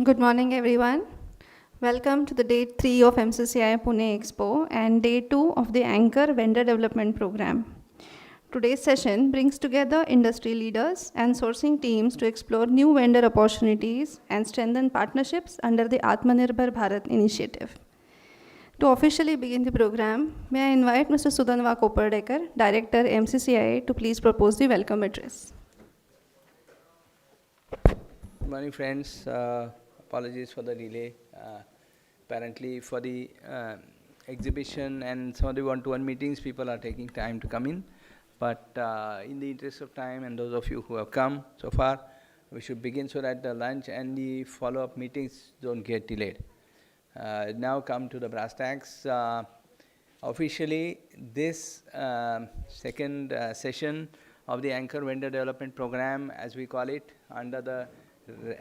Good morning, everyone. Welcome to the day 3 of MCCI Pune Expo and day 2 of the Anchor Vendor Development Program. Today's session brings together industry leaders and sourcing teams to explore new vendor opportunities and strengthen partnerships under the Atmanirbhar Bharat initiative. To officially begin the program, may I invite Mr. Sudanva Kopardekar, Director MCCI, to please propose the welcome address. Good morning, friends. Apologies for the delay. Apparently, for the exhibition and some of the one-to-one meetings, people are taking time to come in. But in the interest of time, and those of you who have come so far, we should begin so that the lunch and the follow-up meetings don't get delayed. Now come to the brass tacks. Officially, this second session of the Anchor Vendor Development Program, as we call it, under the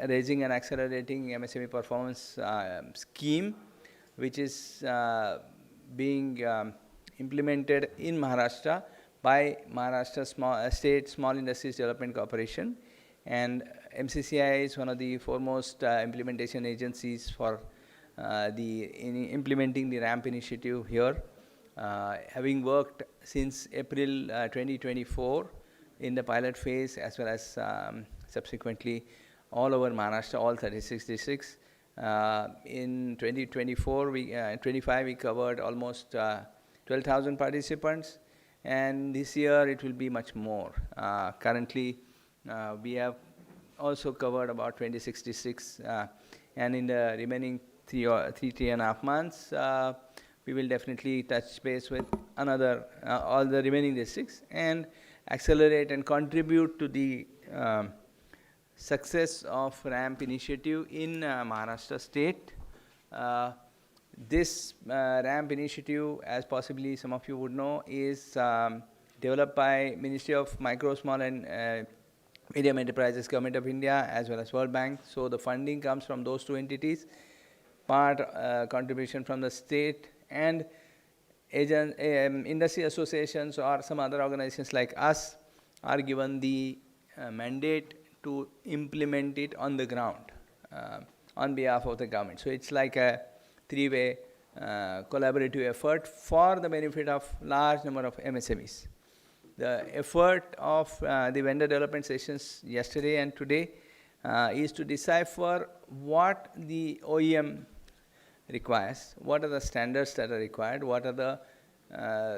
Raising and Accelerating MSME Performance scheme, which is being implemented in Maharashtra by Maharashtra State Small Industries Development Corporation, and MCCI is one of the foremost implementation agencies for implementing the RAMP initiative here. Having worked since April 2024 in the pilot phase, as well as subsequently all over Maharashtra, all 36 districts. In 2024, 25, we covered almost 12,000 participants, and this year it will be much more. Currently, we have also covered about 26 districts, and in the remaining three and a half months, we will definitely touch base with another all the remaining districts and accelerate and contribute to the success of RAMP initiative in Maharashtra state. This RAMP initiative, as possibly some of you would know, is developed by Ministry of Micro, Small and Medium Enterprises, Government of India, as well as World Bank. So the funding comes from those two entities, part contribution from the state, and industry associations or some other organizations like us are given the mandate to implement it on the ground on behalf of the government. So it's like a three-way collaborative effort for the benefit of large number of MSMEs. The effort of the vendor development sessions yesterday and today is to decipher what the OEM requires, what are the standards that are required, what are the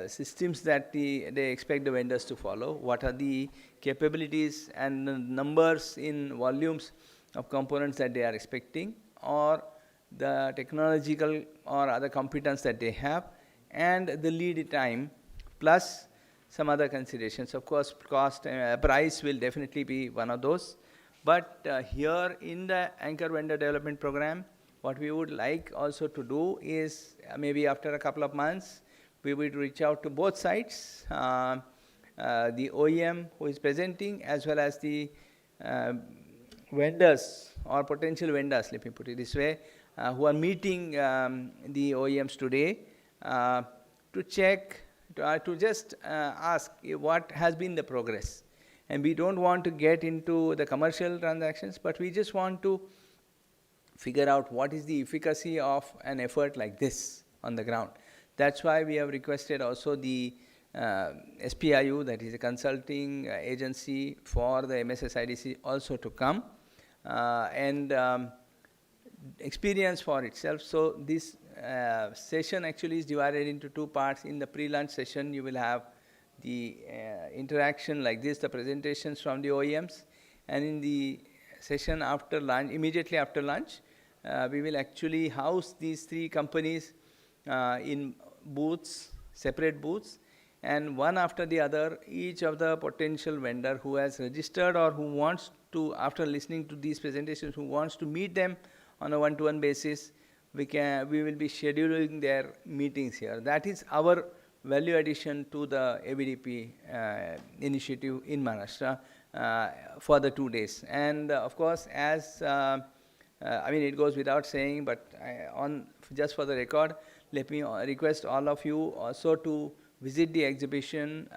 systems that they expect the vendors to follow, what are the capabilities and the numbers in volumes of components that they are expecting, or the technological or other competence that they have, and the lead time, plus some other considerations. Of course, cost, price will definitely be one of those. But here in the Anchor Vendor Development Program, what we would like also to do is maybe after a couple of months, we would reach out to both sides, the OEM who is presenting, as well as the vendors or potential vendors, let me put it this way, who are meeting the OEMs today to check, to just ask what has been the progress. And we don't want to get into the commercial transactions, but we just want to figure out what is the efficacy of an effort like this on the ground. That's why we have requested also the SPIU, that is a consulting agency for the MSSIDC, also to come and experience for itself. So this session actually is divided into two parts. In the pre-lunch session, you will have the interaction like this, the presentations from the OEMs, and in the session after lunch, immediately after lunch, we will actually house these three companies in booths, separate booths, and one after the other, each of the potential vendor who has registered or who wants to, after listening to these presentations, who wants to meet them on a one-to-one basis, we will be scheduling their meetings here. That is our value addition to the AVDP initiative in Maharashtra for the 2 days. And of course, as I mean, it goes without saying, but just for the record, let me request all of you also to visit the exhibition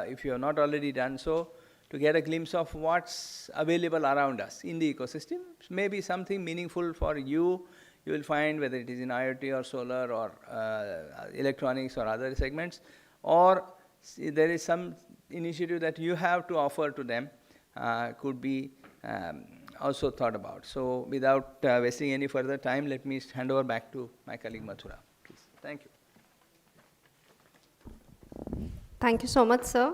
if you have not already done so, to get a glimpse of what's available around us in the ecosystem. Maybe something meaningful for you, you will find, whether it is in IoT or solar or electronics or other segments, or there is some initiative that you have to offer to them, could be also thought about. So without wasting any further time, let me hand over back to my colleague Mathura, please. Thank you. Thank you so much, sir.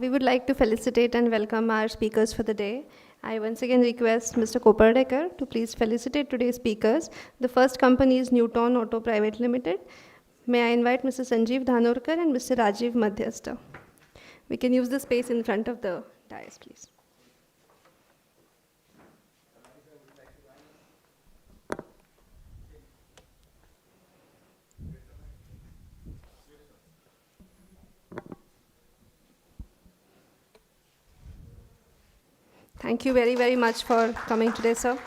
We would like to felicitate and welcome our speakers for the day. I once again request Mr. Kopardekar to please felicitate today's speakers. The first company is Newton Auto Private Limited. May I invite Mr. Sanjeev Dhanorkar and Mr. Rajiv Madhyasta. We can use the space in front of the dais, please. Thank you very, very much for coming today, sir.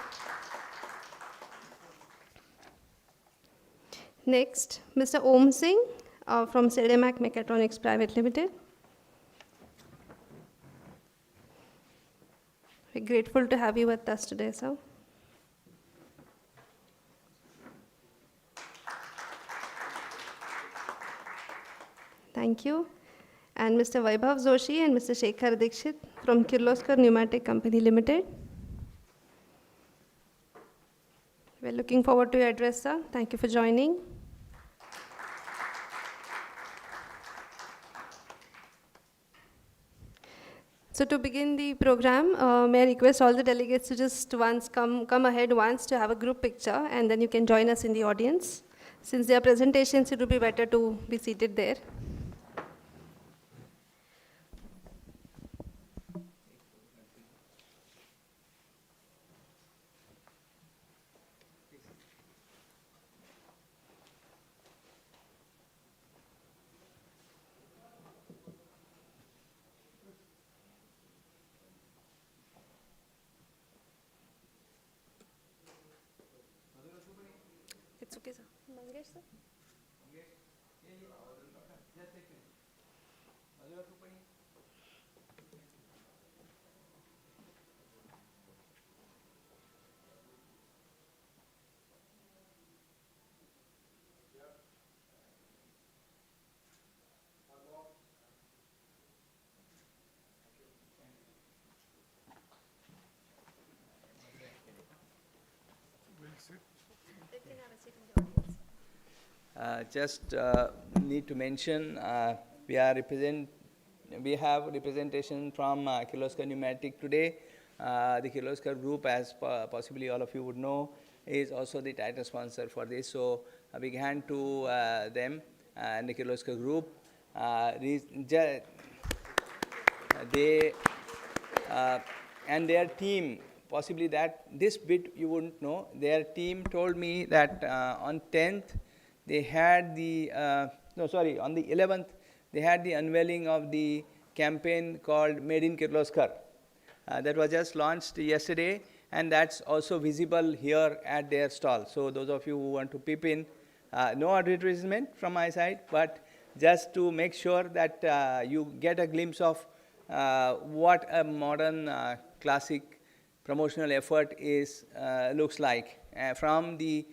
Next, Mr. Om Singh from Sedemac Mechatronics Private Limited. We're grateful to have you with us today, sir. Thank you. And Mr. Vaibhav Joshi and Mr. Shekhar Dikshit from Kirloskar Pneumatic Company Limited. We're looking forward to your address, sir. Thank you for joining. So to begin the program, may I request all the delegates to just once come ahead once to have a group picture, and then you can join us in the audience. Since there are presentations, it would be better to be seated there. It's okay, sir. Mangesh, sir. Just need to mention, we have representation from Kirloskar Pneumatic today. The Kirloskar Group, as possibly all of you would know, is also the title sponsor for this. So a big hand to them and the Kirloskar Group. They and their team, possibly that this bit you wouldn't know, their team told me that on 10th, they had the, on the 11th, they had the unveiling of the campaign called Made in Kirloskar. That was just launched yesterday, and that's also visible here at their stall. So those of you who want to peep in, no advertisement from my side, but just to make sure that you get a glimpse of what a modern classic promotional effort is looks like from the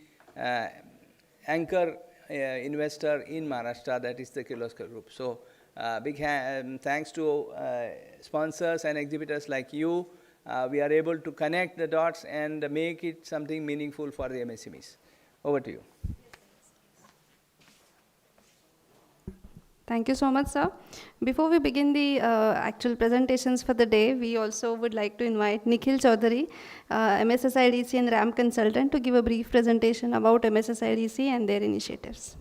anchor investor in Maharashtra, that is the Kirloskar Group. So big thanks to sponsors and exhibitors like you. We are able to connect the dots and make it something meaningful for the MSMEs. Over to you. Thank you so much, sir. Before we begin the actual presentations for the day, we also would like to invite Nikhil Chaudhary, MSSIDC and RAM consultant, to give a brief presentation about MSSIDC and their initiatives.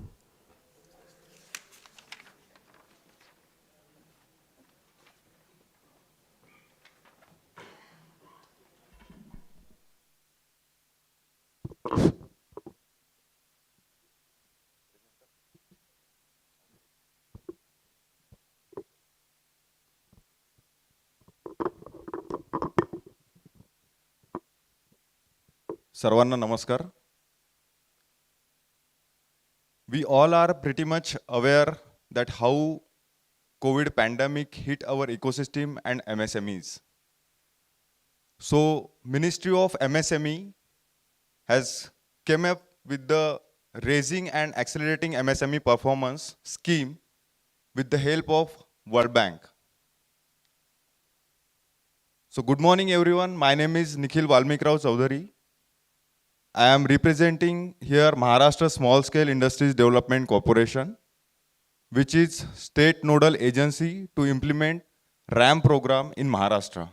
Sarvanna Namaskar. We all are pretty much aware that how COVID pandemic hit our ecosystem and MSMEs. So Ministry of MSME has came up with the Raising and Accelerating MSME Performance scheme with the help of World Bank. So good morning everyone, my name is Nikhil Valmikrao Chaudhary. I am representing here Maharashtra Small Scale Industries Development Corporation, which is state nodal agency to implement RAM program in Maharashtra.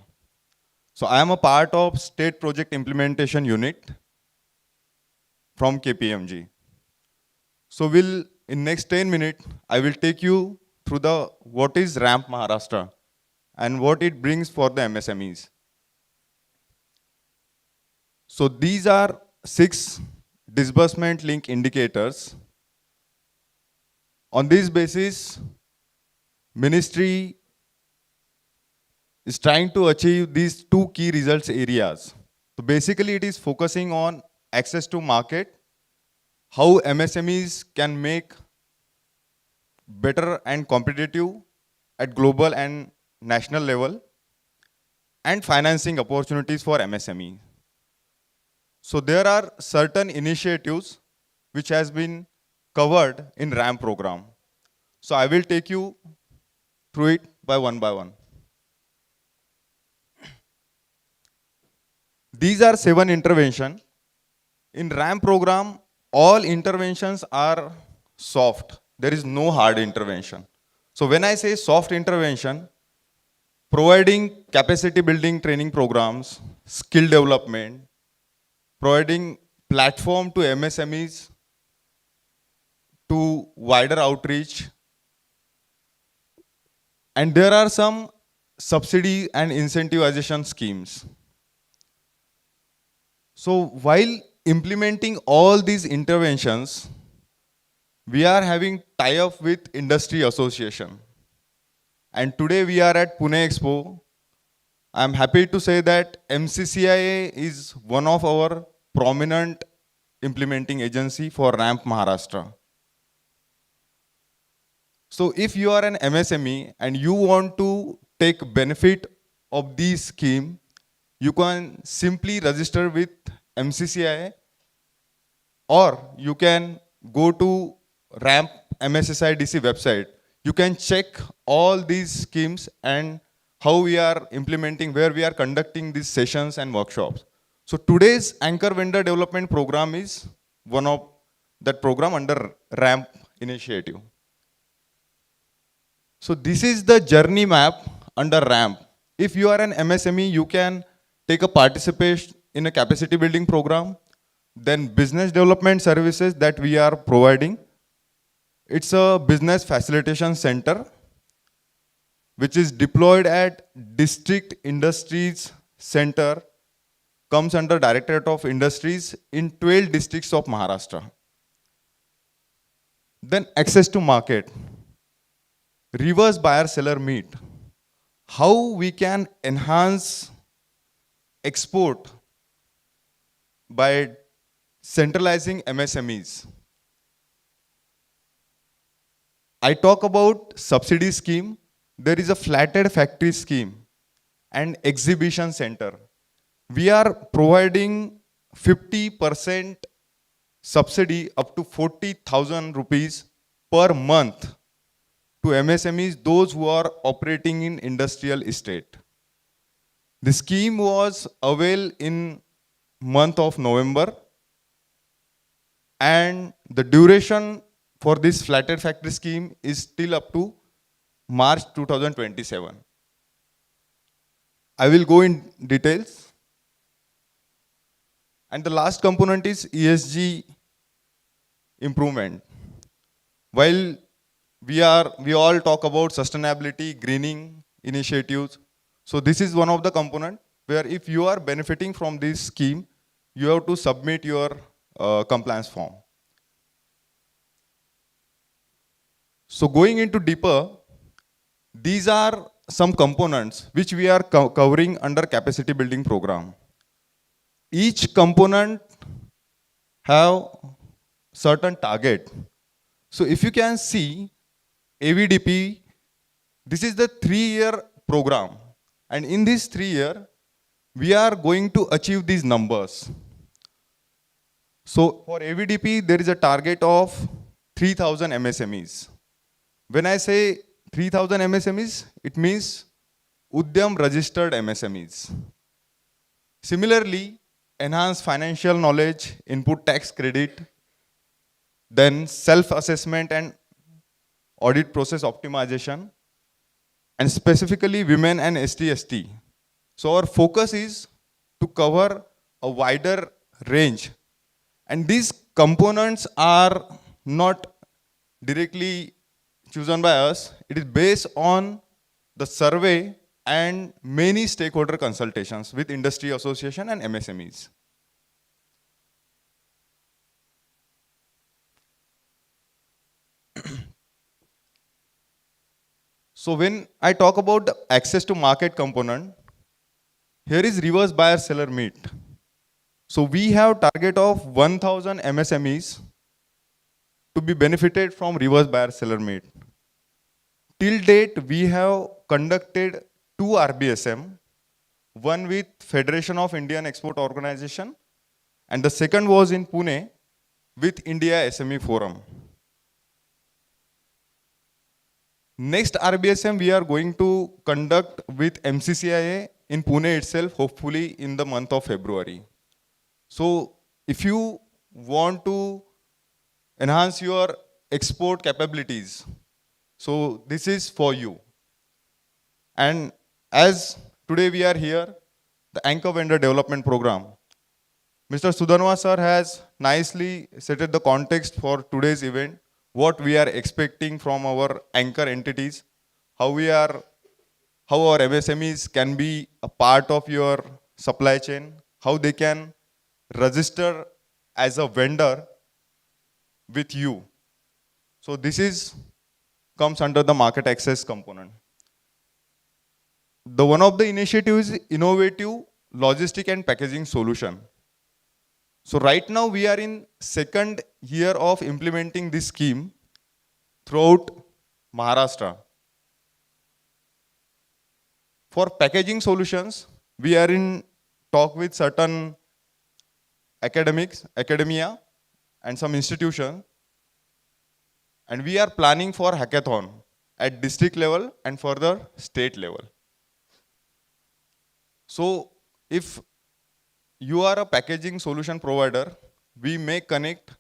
So I am a part of State Project Implementation Unit from KPMG. So in next 10 minutes, I will take you through what is RAMP Maharashtra and what it brings for the MSMEs. So these are 6 disbursement link indicators. On this basis, Ministry is trying to achieve these 2 key results areas. So basically it is focusing on access to market, how MSMEs can make better and competitive at global and national level, and financing opportunities for MSME. So there are certain initiatives which has been covered in RAM program. So I will take you through it by one. These are 7 interventions. In RAM program, all interventions are soft. There is no hard intervention. So when I say soft intervention, providing capacity building training programs, skill development, providing platform to MSMEs to wider outreach, and there are some subsidy and incentivization schemes. So while implementing all these interventions, we are having tie-up with industry association. And today we are at Pune Expo. I am happy to say that MCCIA is one of our prominent implementing agency for RAMP Maharashtra. So if you are an MSME and you want to take benefit of this scheme, you can simply register with MCCIA, or you can go to RAMP MSSIDC website. You can check all these schemes and how we are implementing, where we are conducting these sessions and workshops. So today's Anchor Vendor Development Program is one of that program under RAMP initiative. So this is the journey map under RAMP. If you are an MSME, you can take a participation in a capacity building program, then business development services that we are providing. It's a business facilitation center which is deployed at District Industries Center, comes under Directorate of Industries in 12 districts of Maharashtra. Then access to market, reverse buyer-seller meet, how we can enhance export by centralizing MSMEs. I talk about subsidy scheme. There is a flatted factory scheme and exhibition center. We are providing 50% subsidy up to 40,000 rupees per month to MSMEs, those who are operating in industrial estate. The scheme was available in month of November, and the duration for this flatted factory scheme is still up to March 2027. I will go in details. And the last component is ESG improvement. While we all talk about sustainability, greening initiatives, so this is one of the components where if you are benefiting from this scheme, you have to submit your compliance form. So going into deeper, these are some components which we are covering under capacity building program. Each component have certain target. So if you can see, AVDP This is the 3-year program. And in this 3 year, we are going to achieve these numbers. So for AVDP, there is a target of 3,000 MSMEs. When I say 3,000 MSMEs, it means Udyam registered MSMEs. Similarly, enhance financial knowledge, input tax credit, then self-assessment and audit process optimization, and specifically women and ST. So our focus is to cover a wider range. And these components are not directly chosen by us. It is based on the survey and many stakeholder consultations with industry association and MSMEs. So when I talk about the access to market component, here is reverse buyer seller meet. So we have target of 1,000 MSMEs to be benefited from reverse buyer seller meet. Till date, we have conducted 2 RBSM, one with Federation of Indian Export Organization, and the second was in Pune with India SME Forum. Next RBSM we are going to conduct with MCCIA in Pune itself, hopefully in the month of February. So if you want to enhance your export capabilities, so this is for you. And as today we are here, the Anchor Vendor Development Program, Mr. Sudhanwa sir has nicely set the context for today's event, what we are expecting from our anchor entities, how our MSMEs can be a part of your supply chain, how they can register as a vendor with you. So this comes under the market access component. One of the initiatives is innovative logistic and packaging solution. So right now we are in second year of implementing this scheme throughout Maharashtra. For packaging solutions, we are in talk with certain academia and some institutions, and we are planning for hackathon at district level and further state level. So if you are a packaging solution provider, we may connect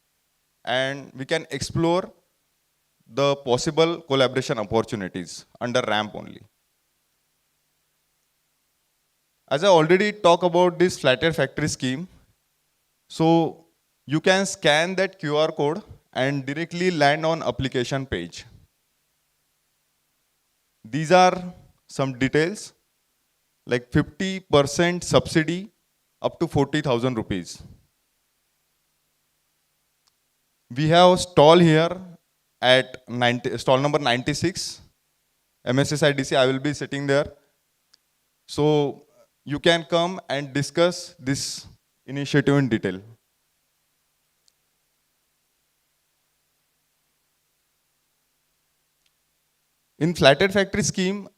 and we can explore the possible collaboration opportunities under RAMP only. As I already talked about this flatter factory scheme, so you can scan that QR code and directly land on application page. These are some details like 50% subsidy up to 40,000 rupees. We have stall here at stall number 96, MSSIDC. I will be sitting there. So you can come and discuss this initiative in detail. In flatted factory scheme,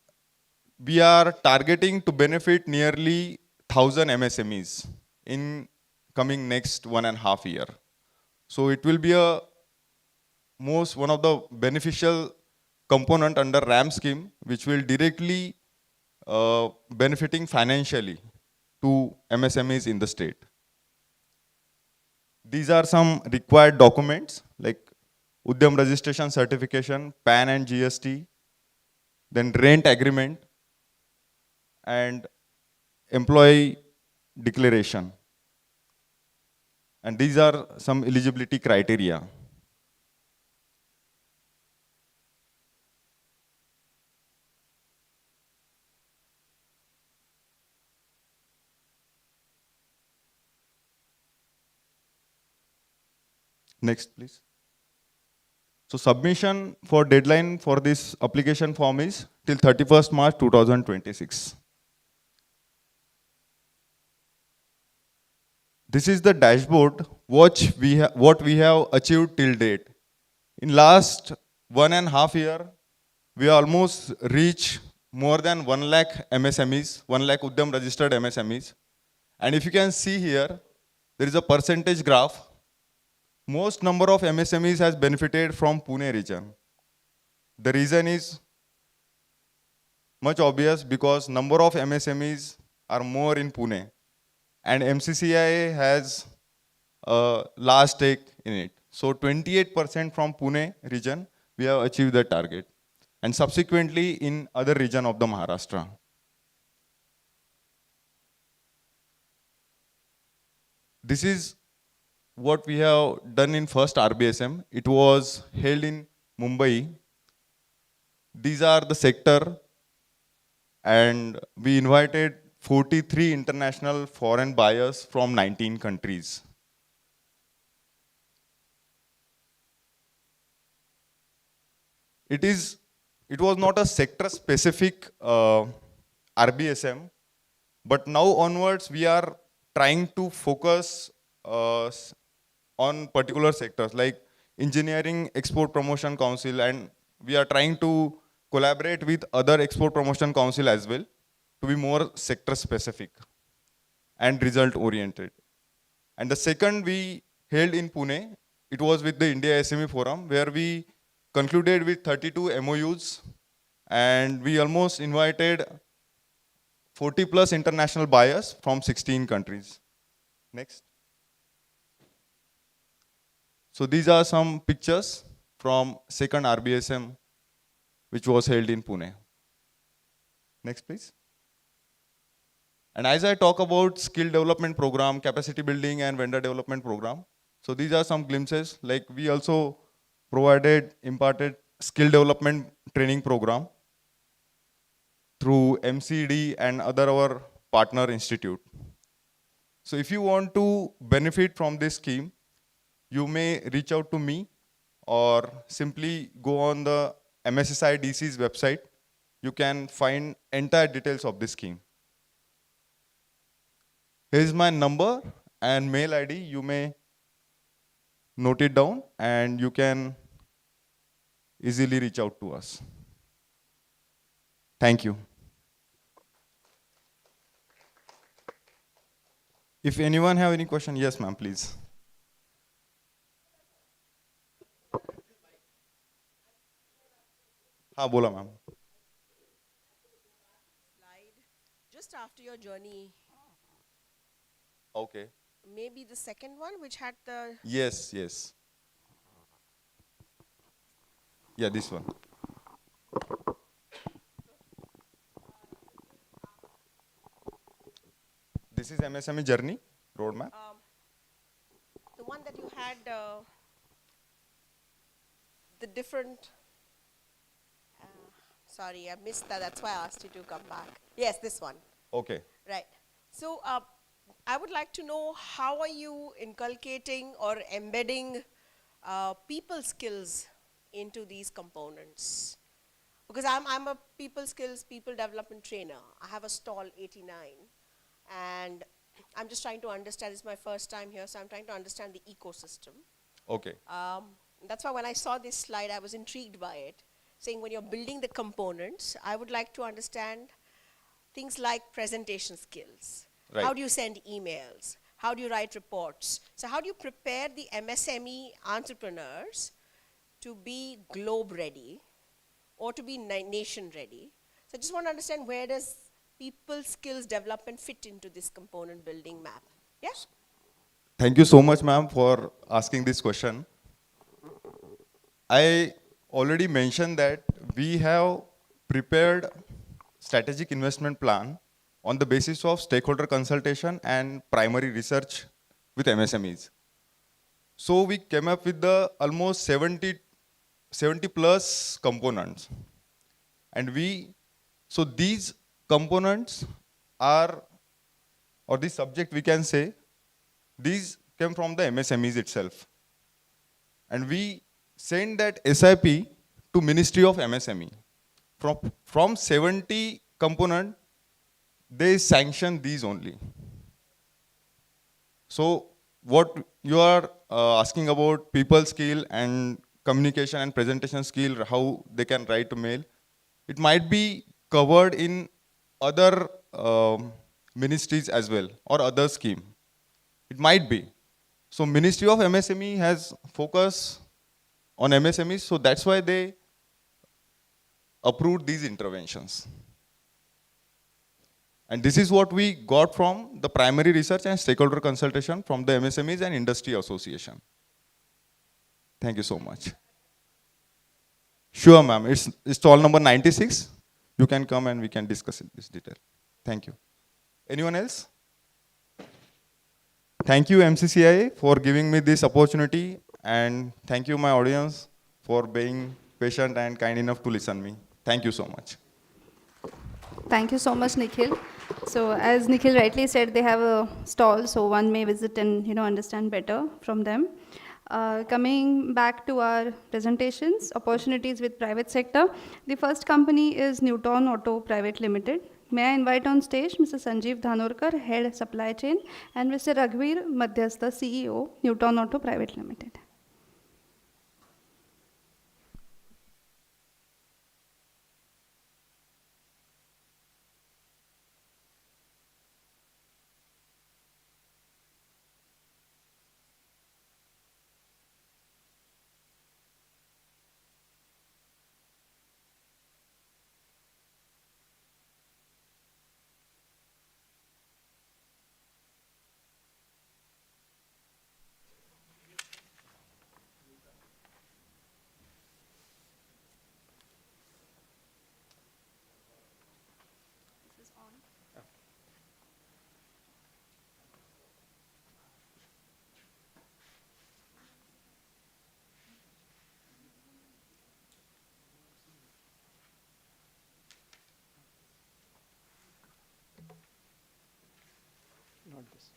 we are targeting to benefit nearly 1,000 MSMEs in coming next 1.5 years. So it will be one of the beneficial component under RAM scheme, which will directly benefiting financially to MSMEs in the state. These are some required documents like Udyam registration certification, PAN and GST, then rent agreement, and employee declaration. And these are some eligibility criteria. Next, please. So submission for deadline for this application form is till 31st March 2026. This is the dashboard what we have achieved till date. In last 1.5 years, we almost reach more than 1 lakh MSMEs, 1 lakh Udyam registered MSMEs. And if you can see here, there is a percentage graph. Most number of MSMEs has benefited from Pune region. The reason is much obvious because number of MSMEs are more in Pune and MCCI has a large stake in it. So 28% from Pune region, we have achieved the target. And subsequently in other region of the Maharashtra. This is what we have done in first RBSM. It was held in Mumbai. These are the sector and we invited 43 international foreign buyers from 19 countries. It was not a sector specific RBSM, but now onwards we are trying to focus on particular sectors like engineering export promotion council, and we are trying to collaborate with other export promotion council as well to be more sector specific and result oriented. And the second we held in Pune, it was with the India SME Forum where we concluded with 32 MOUs and we almost invited 40 plus international buyers from 16 countries. Next. So these are some pictures from second RBSM which was held in Pune. Next please. And as I talk about skill development program, capacity building and vendor development program, so these are some glimpses. Like we also imparted skill development training program through MCD and other our partner institute. So if you want to benefit from this scheme, you may reach out to me or simply go on the MSSI DC's website. You can find entire details of this scheme. Here is my number and mail ID. You may note it down and you can easily reach out to us. Thank you. If anyone have any question, yes ma'am, please. हाँ बोला ma'am. Slide just after your journey. Okay. Maybe the second one, which had the. Yes, yes. Yeah, this one. This is MSME journey roadmap. The one that you had the different. Sorry, I missed that. That's why I asked you to come back. Yes, this one. Okay. Right. So I would like to know how are you inculcating or embedding people skills into these components? Because I'm a people skills, people development trainer. I have a stall 89 and I'm just trying to understand, it's my first time here, so I'm trying to understand the ecosystem. Okay. That's why when I saw this slide, I was intrigued by it, saying when you're building the components, I would like to understand things like presentation skills. Right. How do you send emails? How do you write reports? So how do you prepare the MSME entrepreneurs to be globe ready or to be nation ready? So I just want to understand, where does people skills development fit into this component building map? Yes? Thank you so much, ma'am, for asking this question. I already mentioned that we have prepared strategic investment plan on the basis of stakeholder consultation and primary research with MSMEs. So we came up with the almost 70 plus components. And so these components are, or this subject we can say, these came from the MSMEs itself. And we send that SIP to Ministry of MSME. From 70 component, they sanction these only. So what you are asking about people skill and communication and presentation skill, how they can write a mail. it might be covered in other ministries as well or other scheme. It might be. So Ministry of MSME has focus on MSMEs, so that's why they approved these interventions. And this is what we got from the primary research and stakeholder consultation from the MSMEs and Industry Association. Thank you so much. Sure, ma'am. It's stall number 96. You can come and we can discuss it, this detail. Thank you. Anyone else? Thank you, MCCI, for giving me this opportunity, and thank you, my audience, for being patient and kind enough to listen me. Thank you so much. Thank you so much, Nikhil. So as Nikhil rightly said, they have a stall, so one may visit and understand better from them. Coming back to our presentations, opportunities with private sector. The first company is Newton Auto Private Limited. May I invite on stage Mr. Sanjeev Dhanorkar, Head Supply Chain, and Mr. Raghveer Madhyastha, CEO, Newton Auto Private Limited. Not this.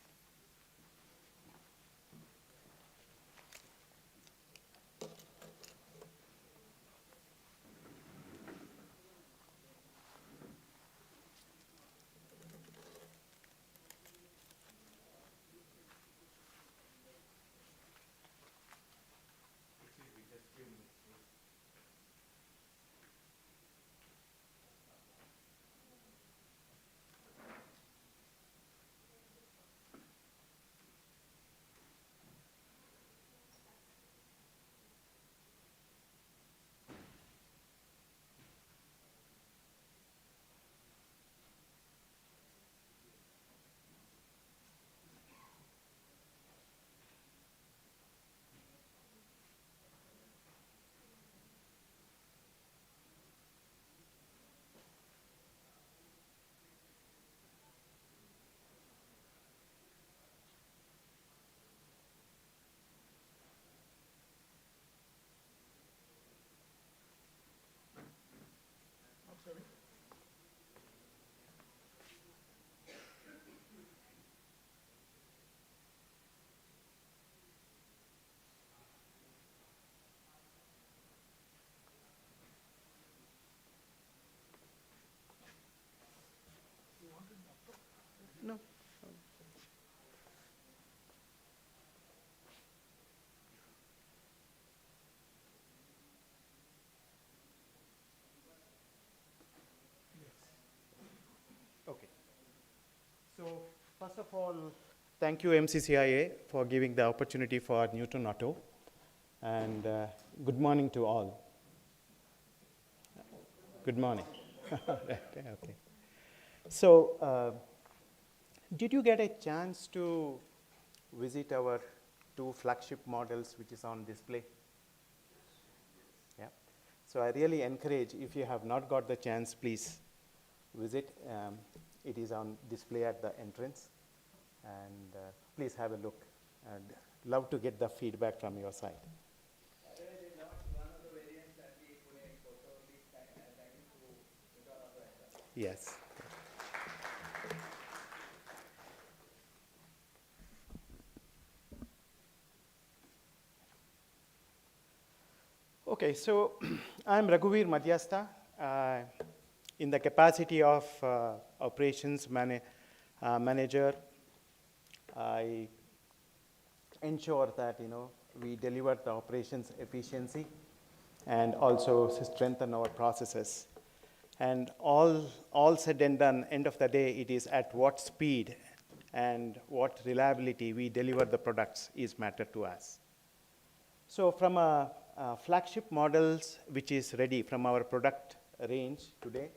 No. Okay. So, first of all, thank you MCCIA for giving the opportunity for Newton Auto, and good morning to all. Good morning. Okay. So, did you get a chance to visit our two flagship models which is on display? Yeah. So I really encourage, if you have not got the chance, please visit. It is on display at the entrance, and please have a look, and love to get the feedback from your side. Yes. Okay, so I'm Raghuveer Madhyastha. In the capacity of operations manager, I ensure that we deliver the operations efficiency and also strengthen our processes. And all said and done, end of the day, it is at what speed and what reliability we deliver the products is matter to us. So from a flagship models, which is ready from our product range today,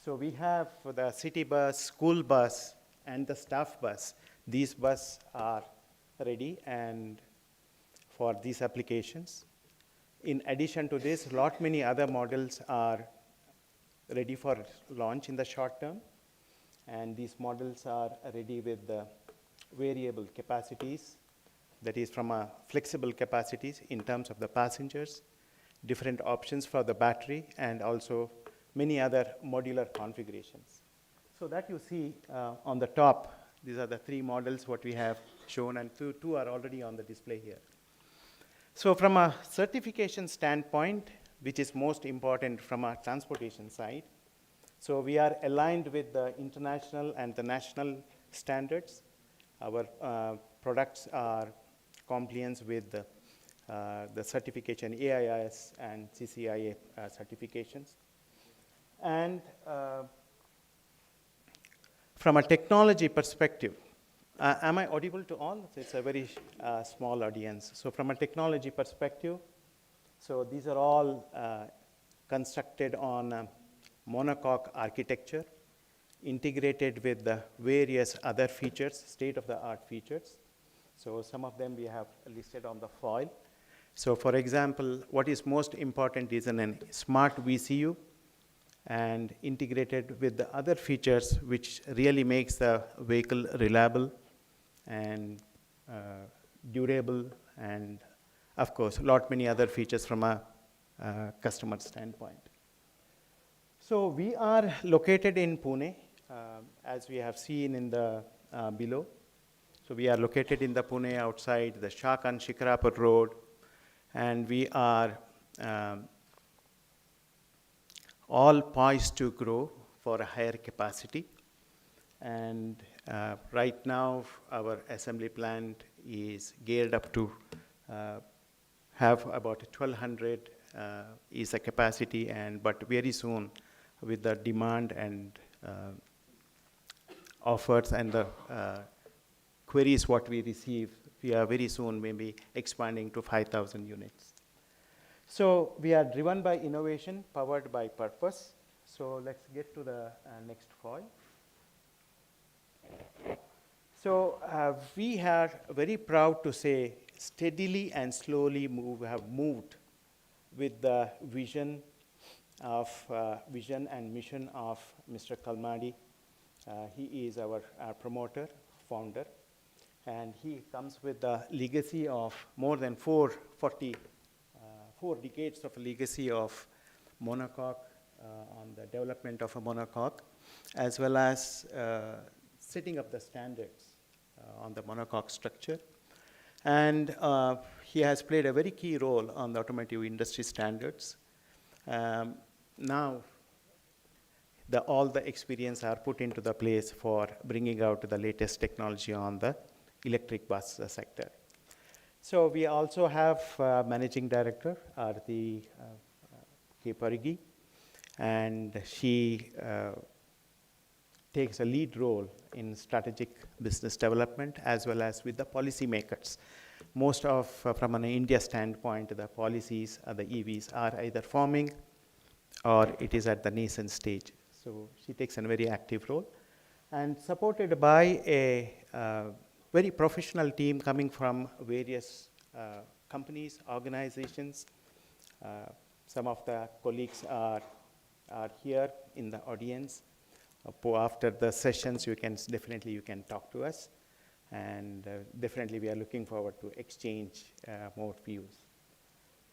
so we have the city bus, school bus, and the staff bus. These buses are ready and for these applications. In addition to this, lot many other models are ready for launch in the short term. And these models are ready with the variable capacities, that is from a flexible capacities in terms of the passengers, different options for the battery, and also many other modular configurations. So that you see on the top, these are the 3 models what we have shown, and two are already on the display here. So from a certification standpoint, which is most important from a transportation side, so we are aligned with the international and the national standards. Our products are compliant with the certification AIIS and CCIA certifications. And from a technology perspective, am I audible to all? It's a very small audience. So from a technology perspective, so these are all constructed on monocoque architecture, integrated with the various other features, state-of-the-art features. So some of them we have listed on the foil. So for example, what is most important is a smart VCU and integrated with the other features which really makes the vehicle reliable and durable, and of course, a lot many other features from a customer standpoint. So we are located in Pune, as we have seen in the below. So we are located in the Pune outside the Shah Khan Shikrapur Road, and we are all poised to grow for a higher capacity. And right now, our assembly plant is geared up to have about 1,200 is a capacity, but very soon, with the demand and offers and the queries what we receive, we are very soon maybe expanding to 5,000 units. So we are driven by innovation, powered by purpose. So let's get to the next foil. So we are very proud to say steadily and slowly have moved with the vision and mission of Mr. Kalmadi. He is our promoter, founder, and he comes with the legacy of more than 4 decades of legacy of monocoque on the development of a monocoque, as well as setting up the standards on the monocoque structure. And he has played a very key role on the automotive industry standards. Now, all the experience are put into the place for bringing out the latest technology on the electric bus sector. So we also have managing director, Arti K. Parigi, and she takes a lead role in strategic business development as well as with the policy makers. Most of, from an India standpoint, the policies, the EVs are either forming or it is at the nascent stage. So she takes a very active role, and supported by a very professional team coming from various companies, organizations. Some of the colleagues are here in the audience. After the sessions, you can talk to us, and definitely we are looking forward to exchange more views.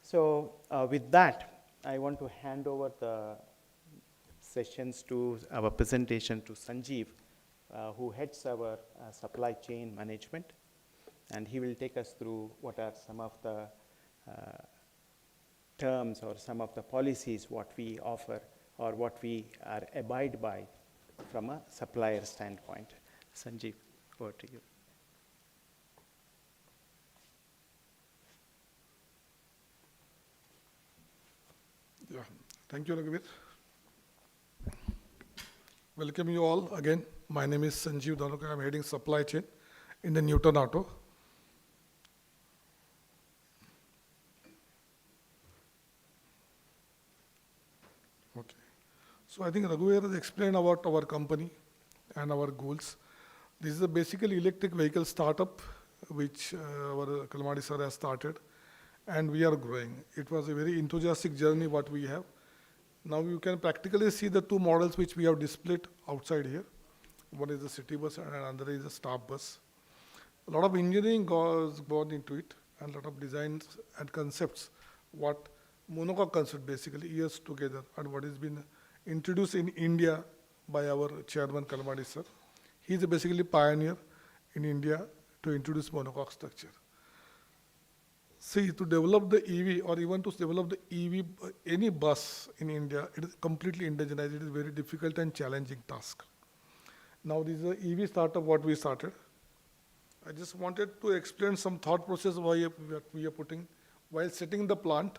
So with that, I want to hand over the sessions to our presentation to Sanjeev, who heads our supply chain management, and he will take us through what are some of the terms or some of the policies what we offer or what we are abide by from a supplier standpoint. Sanjeev, over to you. Yeah, thank you, Raghuveer. Welcome you all again. My name is Sanjeev Dhanuka. I'm heading supply chain in the Newton Auto. Okay. So I think Raghuveer has explained about our company and our goals. This is a basically electric vehicle startup which our Kalmadi sir has started, and we are growing. It was a very enthusiastic journey what we have. Now you can practically see the two models which we have displayed outside here. One is the city bus and another is a staff bus. A lot of engineering goes gone into it and a lot of designs and concepts, what monocoque concept basically years together and what has been introduced in India by our chairman Kalmadi sir. He is basically pioneer in India to introduce monocoque structure. See, to develop the EV or even to develop the EV, any bus in India, it is completely indigenized. It is very difficult and challenging task. Now this is a EV startup what we started. I just wanted to explain some thought process why we are putting while setting the plant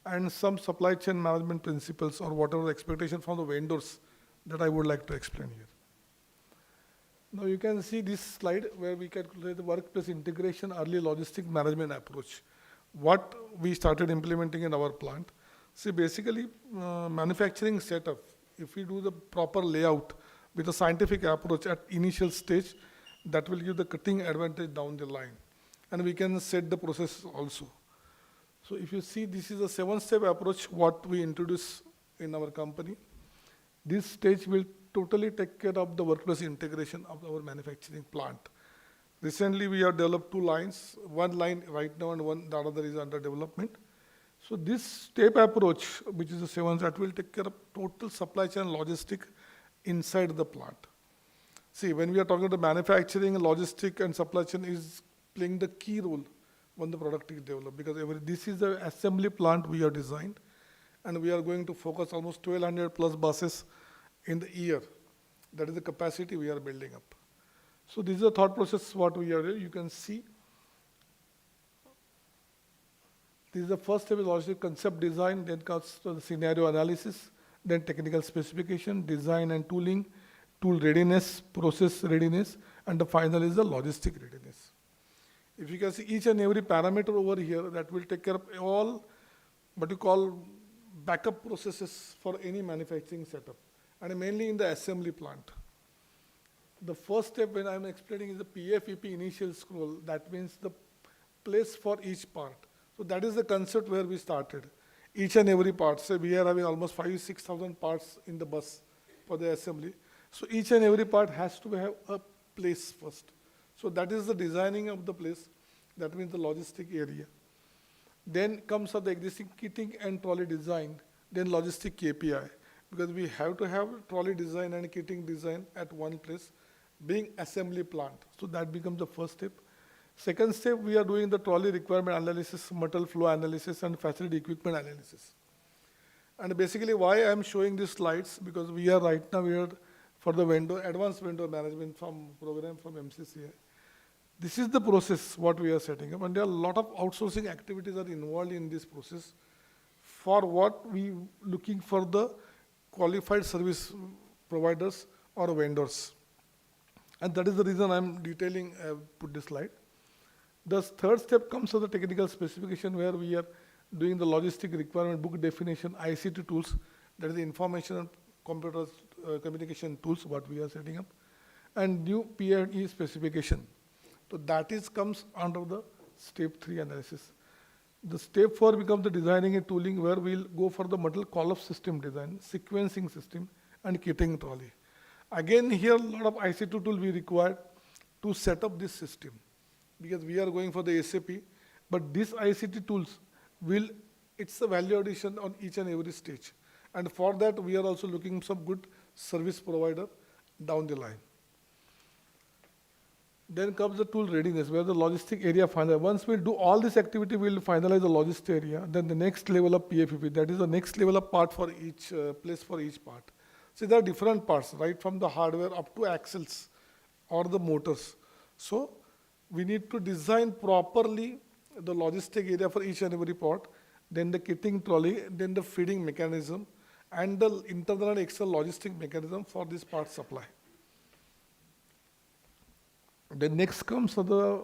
and some supply chain management principles or whatever expectation from the vendors that I would like to explain here. Now you can see this slide where we calculate the workplace integration early logistic management approach. What we started implementing in our plant. See basically manufacturing setup, if we do the proper layout with a scientific approach at initial stage, that will give the cutting advantage down the line. And we can set the process also. So if you see, this is a 7-step approach what we introduce in our company. This stage will totally take care of the workplace integration of our manufacturing plant. Recently we have developed 2 lines, one line right now and the other is under development. So this step approach, which is the 7, that will take care of total supply chain logistic inside the plant. See, when we are talking about manufacturing, logistic and supply chain is playing the key role when the product is developed, because this is the assembly plant we have designed and we are going to focus almost 1200 plus buses in the year. That is the capacity we are building up. So this is the thought process what we are doing. You can see this is the first step is logistic concept design, then comes to the scenario analysis, then technical specification, design and tooling, tool readiness, process readiness, and the final is the logistic readiness. If you can see each and every parameter over here, that will take care of all what you call backup processes for any manufacturing setup, and mainly in the assembly plant. The first step when I'm explaining is the PFEP initial scroll. That means the place for each part. So that is the concept where we started. Each and every part. So we are having almost 5,000-6,000 parts in the bus for the assembly. So each and every part has to have a place first. So that is the designing of the place. That means the logistic area. Then comes the existing kitting and trolley design. Then logistic KPI. Because we have to have trolley design and kitting design at one place, being assembly plant. So that becomes the first step. Second step, we are doing the trolley requirement analysis, material flow analysis, and facility equipment analysis. And basically why I am showing these slides, because we are right now here for the advanced vendor management program from MCCI. This is the process what we are setting up, and there are a lot of outsourcing activities are involved in this process for what we looking for the qualified service providers or vendors. And that is the reason I'm detailing, put this slide. The third step comes to the technical specification where we are doing the logistic requirement book definition, ICT tools, that is the information and computer communication tools what we are setting up, and new P&E specification. So that comes under the step 3 analysis. The step 4 becomes the designing and tooling where we'll go for the material call-off system design, sequencing system, and kitting trolley. Again, here a lot of ICT tool we require to set up this system, because we are going for the SAP, but these ICT tools it's a value addition on each and every stage. And for that, we are also looking some good service provider down the line. Then comes the tool readiness, where the logistic area final. Once we do all this activity, we'll finalize the logistic area. Then the next level of PFEP, that is the next level of part for each place for each part. So there are different parts, right from the hardware up to axles or the motors. So we need to design properly the logistic area for each and every part, then the kitting trolley, then the feeding mechanism, and the internal and external logistic mechanism for this part supply. Then next comes the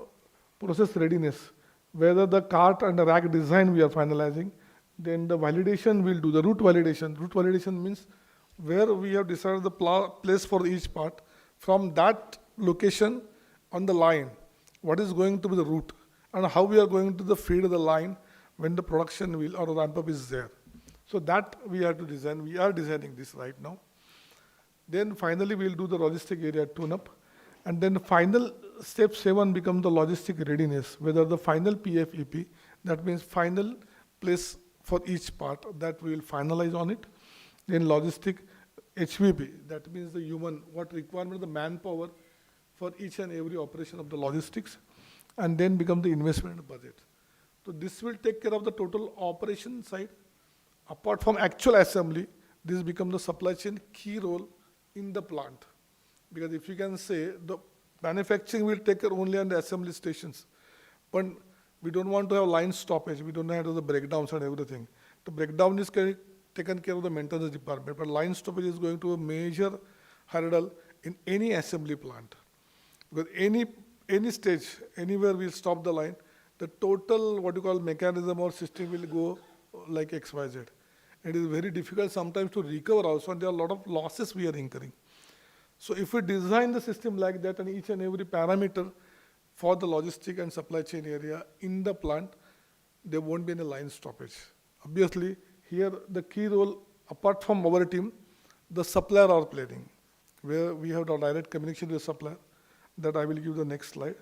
process readiness, whether the cart and the rack design we are finalizing. Then the validation we'll do, the route validation. Route validation means where we have decided the place for each part. From that location on the line, what is going to be the route and how we are going to feed the line when the production will or ramp up is there. So that we have to design. We are designing this right now. Then finally we'll do the logistic area tune-up. And then final step 7 becomes the logistic readiness, whether the final PFEP, that means final place for each part, that we will finalize on it. Then logistic HVP, that means the human, what requirement, the manpower for each and every operation of the logistics, and then become the investment budget. So this will take care of the total operation side. Apart from actual assembly, this becomes the supply chain key role in the plant. Because if you can say, the manufacturing will take care only on the assembly stations, but we don't want to have line stoppage, we don't have the breakdowns and everything. The breakdown is taken care of the maintenance department, but line stoppage is going to be a major hurdle in any assembly plant. Because any stage, anywhere we'll stop the line, the total, what you call mechanism or system will go like XYZ. It is very difficult sometimes to recover also, and there are a lot of losses we are incurring. So if we design the system like that, and each and every parameter for the logistic and supply chain area in the plant, there won't be any line stoppage. Obviously, here the key role, apart from our team, the supplier are playing, where we have the direct communication with the supplier. That I will give the next slide.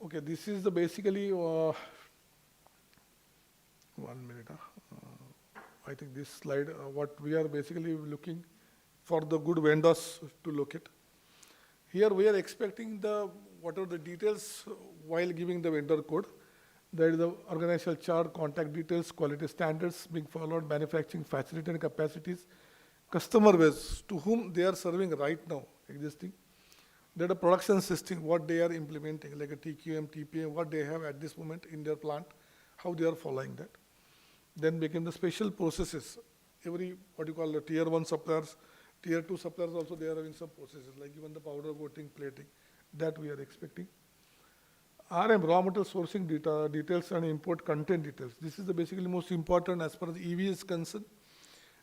Okay, this is the basically, 1 minute. I think this slide, what we are basically looking for the good vendors to look at. Here we are expecting what are the details while giving the vendor code. There is the organizational chart, contact details, quality standards being followed, manufacturing facility and capacities, customer base to whom they are serving right now existing. There the production system, what they are implementing, like a TQM, TPM, what they have at this moment in their plant, how they are following that. Then became the special processes. Every, what you call the tier 1 suppliers, tier 2 suppliers also, they are having some processes, like even the powder coating, plating, that we are expecting. RM, raw material sourcing data, details and import content details. This is the basically most important as far as EV is concerned,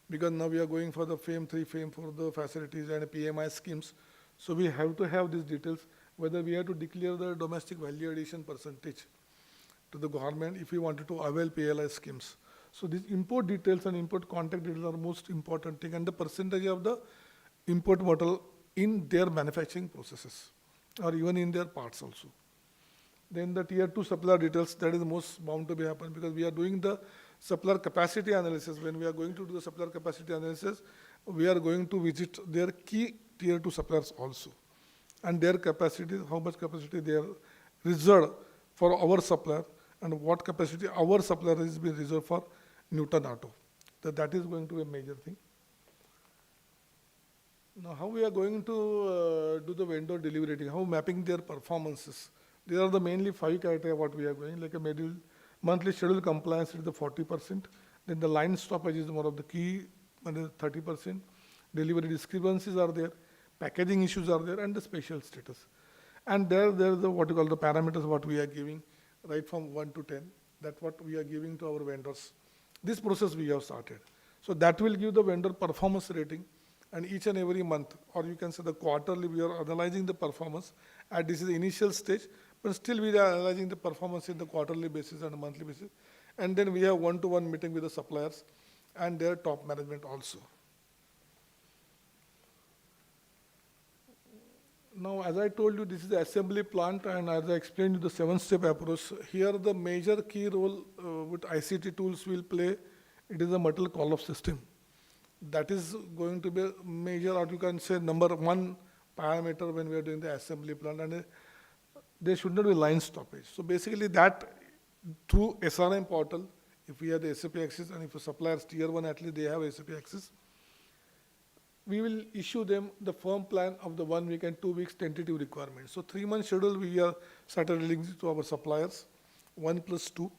because now we are going for the FAME 3, FAME 4, the facilities and PMI schemes. So we have to have these details, whether we have to declare the domestic value addition percentage to the government if we wanted to avail PLI schemes. So these import details and import contact details are most important thing, and the percentage of the import material in their manufacturing processes or even in their parts also. Then the tier 2 supplier details, that is the most bound to be happen, because we are doing the supplier capacity analysis. When we are going to do the supplier capacity analysis, we are going to visit their key tier 2 suppliers also, and their capacity, how much capacity they are reserved for our supplier, and what capacity our supplier is being reserved for Newton Auto. That is going to be a major thing. Now, how we are going to do the vendor delivery rating, how mapping their performances. There are the mainly 5 criteria what we are going, like a monthly schedule compliance is the 40%, then the line stoppage is one of the key, 30%, delivery discrepancies are there, packaging issues are there, and the special status. And there are the what you call the parameters what we are giving, right from 1 to 10, that what we are giving to our vendors. This process we have started. So that will give the vendor performance rating, and each and every month, or you can say the quarterly, we are analyzing the performance. And this is the initial stage, but still we are analyzing the performance in the quarterly basis and monthly basis. And then we have one-to-one meeting with the suppliers and their top management also. Now, as I told you, this is the assembly plant, and as I explained you the 7-step approach, here the major key role with ICT tools will play, it is a material call-off system. That is going to be a major, or you can say number 1 parameter when we are doing the assembly plant, and there should not be line stoppage. So basically that through SRM portal, if we have the SAP access, and if a suppliers tier 1 at least they have SAP access, we will issue them the firm plan of the 1 week and 2 weeks tentative requirement. So 3-month schedule we are started releasing to our suppliers, 1+2,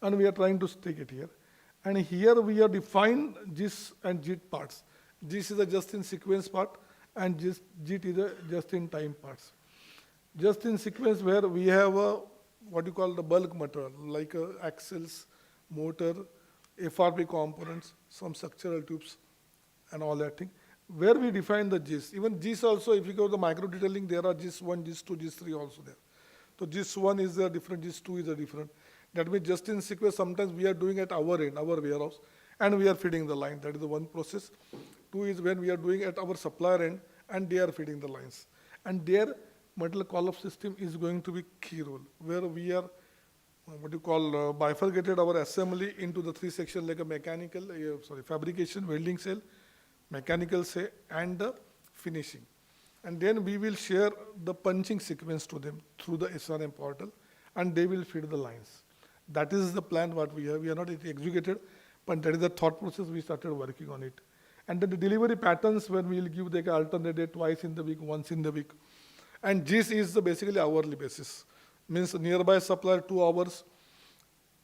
and we are trying to stick it here. And here we have defined GIS and JIT parts. GIS is a just in sequence part, and JIT is a just in time parts. Just in sequence where we have a, what you call the bulk material, like axles, motor, FRP components, some structural tubes, and all that thing. Where we define the GIS. Even GIS also, if you go to the micro detailing, there are GIS 1, GIS 2, GIS 3 also there. So GIS 1 is a different, GIS 2 is a different. That means just in sequence, sometimes we are doing at our end, our warehouse, and we are feeding the line. That is the one process. 2 is when we are doing at our supplier end, and they are feeding the lines. And their material call-up system is going to be key role, where we are, bifurcated our assembly into the 3 sections like a mechanical, fabrication, welding cell, mechanical cell, and the finishing. And then we will share the punching sequence to them through the SRM portal, and they will feed the lines. That is the plan what we have. We are not yet executed, but that is the thought process. We started working on it. And then the delivery patterns, when we will give the alternate twice in the week, once in the week. And GIS is the basically hourly basis. Means nearby supplier 2 hours,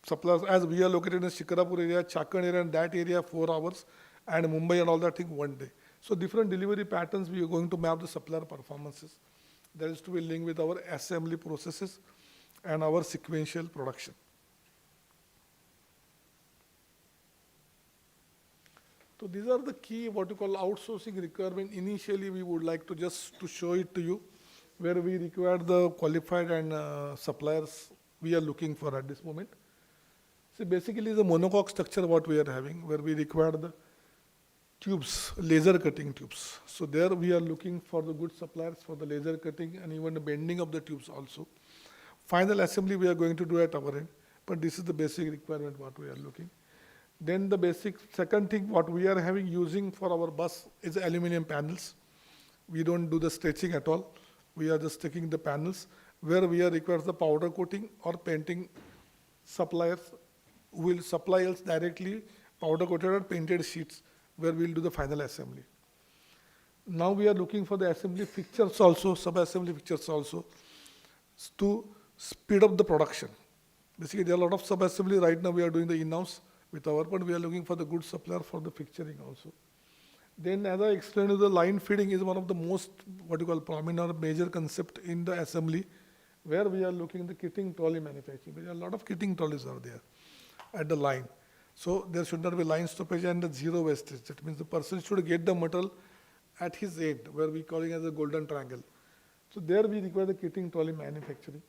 suppliers as we are located in Shikarapur area, Chakan area, and that area 4 hours, and Mumbai and all that thing 1 day. So different delivery patterns, we are going to map the supplier performances. That is to be linked with our assembly processes and our sequential production. So these are the key, what you call outsourcing requirement. Initially, we would like to just to show it to you, where we require the qualified and suppliers we are looking for at this moment. So basically, the monocoque structure what we are having, where we require the tubes, laser cutting tubes. So there we are looking for the good suppliers for the laser cutting and even the bending of the tubes also. Final assembly we are going to do at our end, but this is the basic requirement what we are looking. Then the basic second thing what we are having using for our bus is aluminum panels. We don't do the stretching at all. We are just taking the panels where we are requires the powder coating or painting suppliers who will supply us directly powder coated or painted sheets where we will do the final assembly. Now we are looking for the assembly fixtures also, sub-assembly fixtures also, to speed up the production. Basically, there are a lot of sub-assembly right now we are doing the in-house with our, but we are looking for the good supplier for the fixturing also. Then as I explained, the line feeding is one of the most, what you call, prominent or major concept in the assembly, where we are looking at the kitting trolley manufacturing. There are a lot of kitting trolleys are there at the line. So there should not be line stoppage and the zero wastage. That means the person should get the metal at his end, where we call it as a golden triangle. So there we require the kitting trolley manufacturing.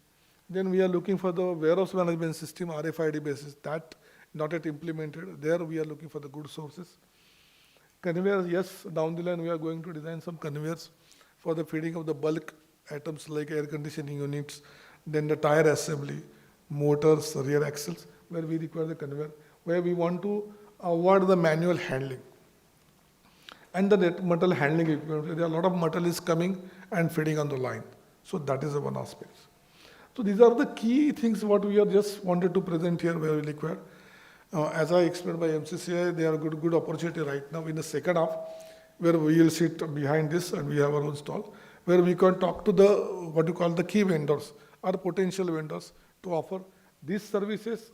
Then we are looking for the warehouse management system, RFID basis, that not yet implemented. There we are looking for the good sources. Conveyors, yes, down the line we are going to design some conveyors for the feeding of the bulk items like air conditioning units, then the tire assembly, motors, rear axles, where we require the conveyor, where we want to avoid the manual handling. And the metal handling equipment, there are a lot of metal is coming and feeding on the line. So that is the one aspect. So these are the key things what we are just wanted to present here where we require. As I explained by MCCI, they are good opportunity right now in the second half, where we will sit behind this and we have our own stall, where we can talk to the, what you call the key vendors or potential vendors to offer these services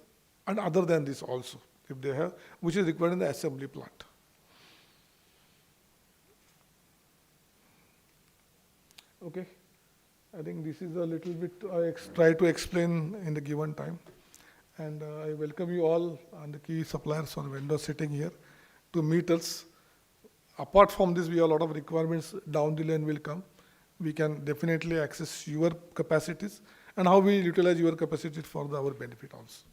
and other than this also, if they have, which is required in the assembly plant. Okay, I think this is a little bit I try to explain in the given time. And I welcome you all and the key suppliers or vendors sitting here to meet us. Apart from this, we have a lot of requirements down the line will come. We can definitely access your capacities and how we utilize your capacity for our benefit also.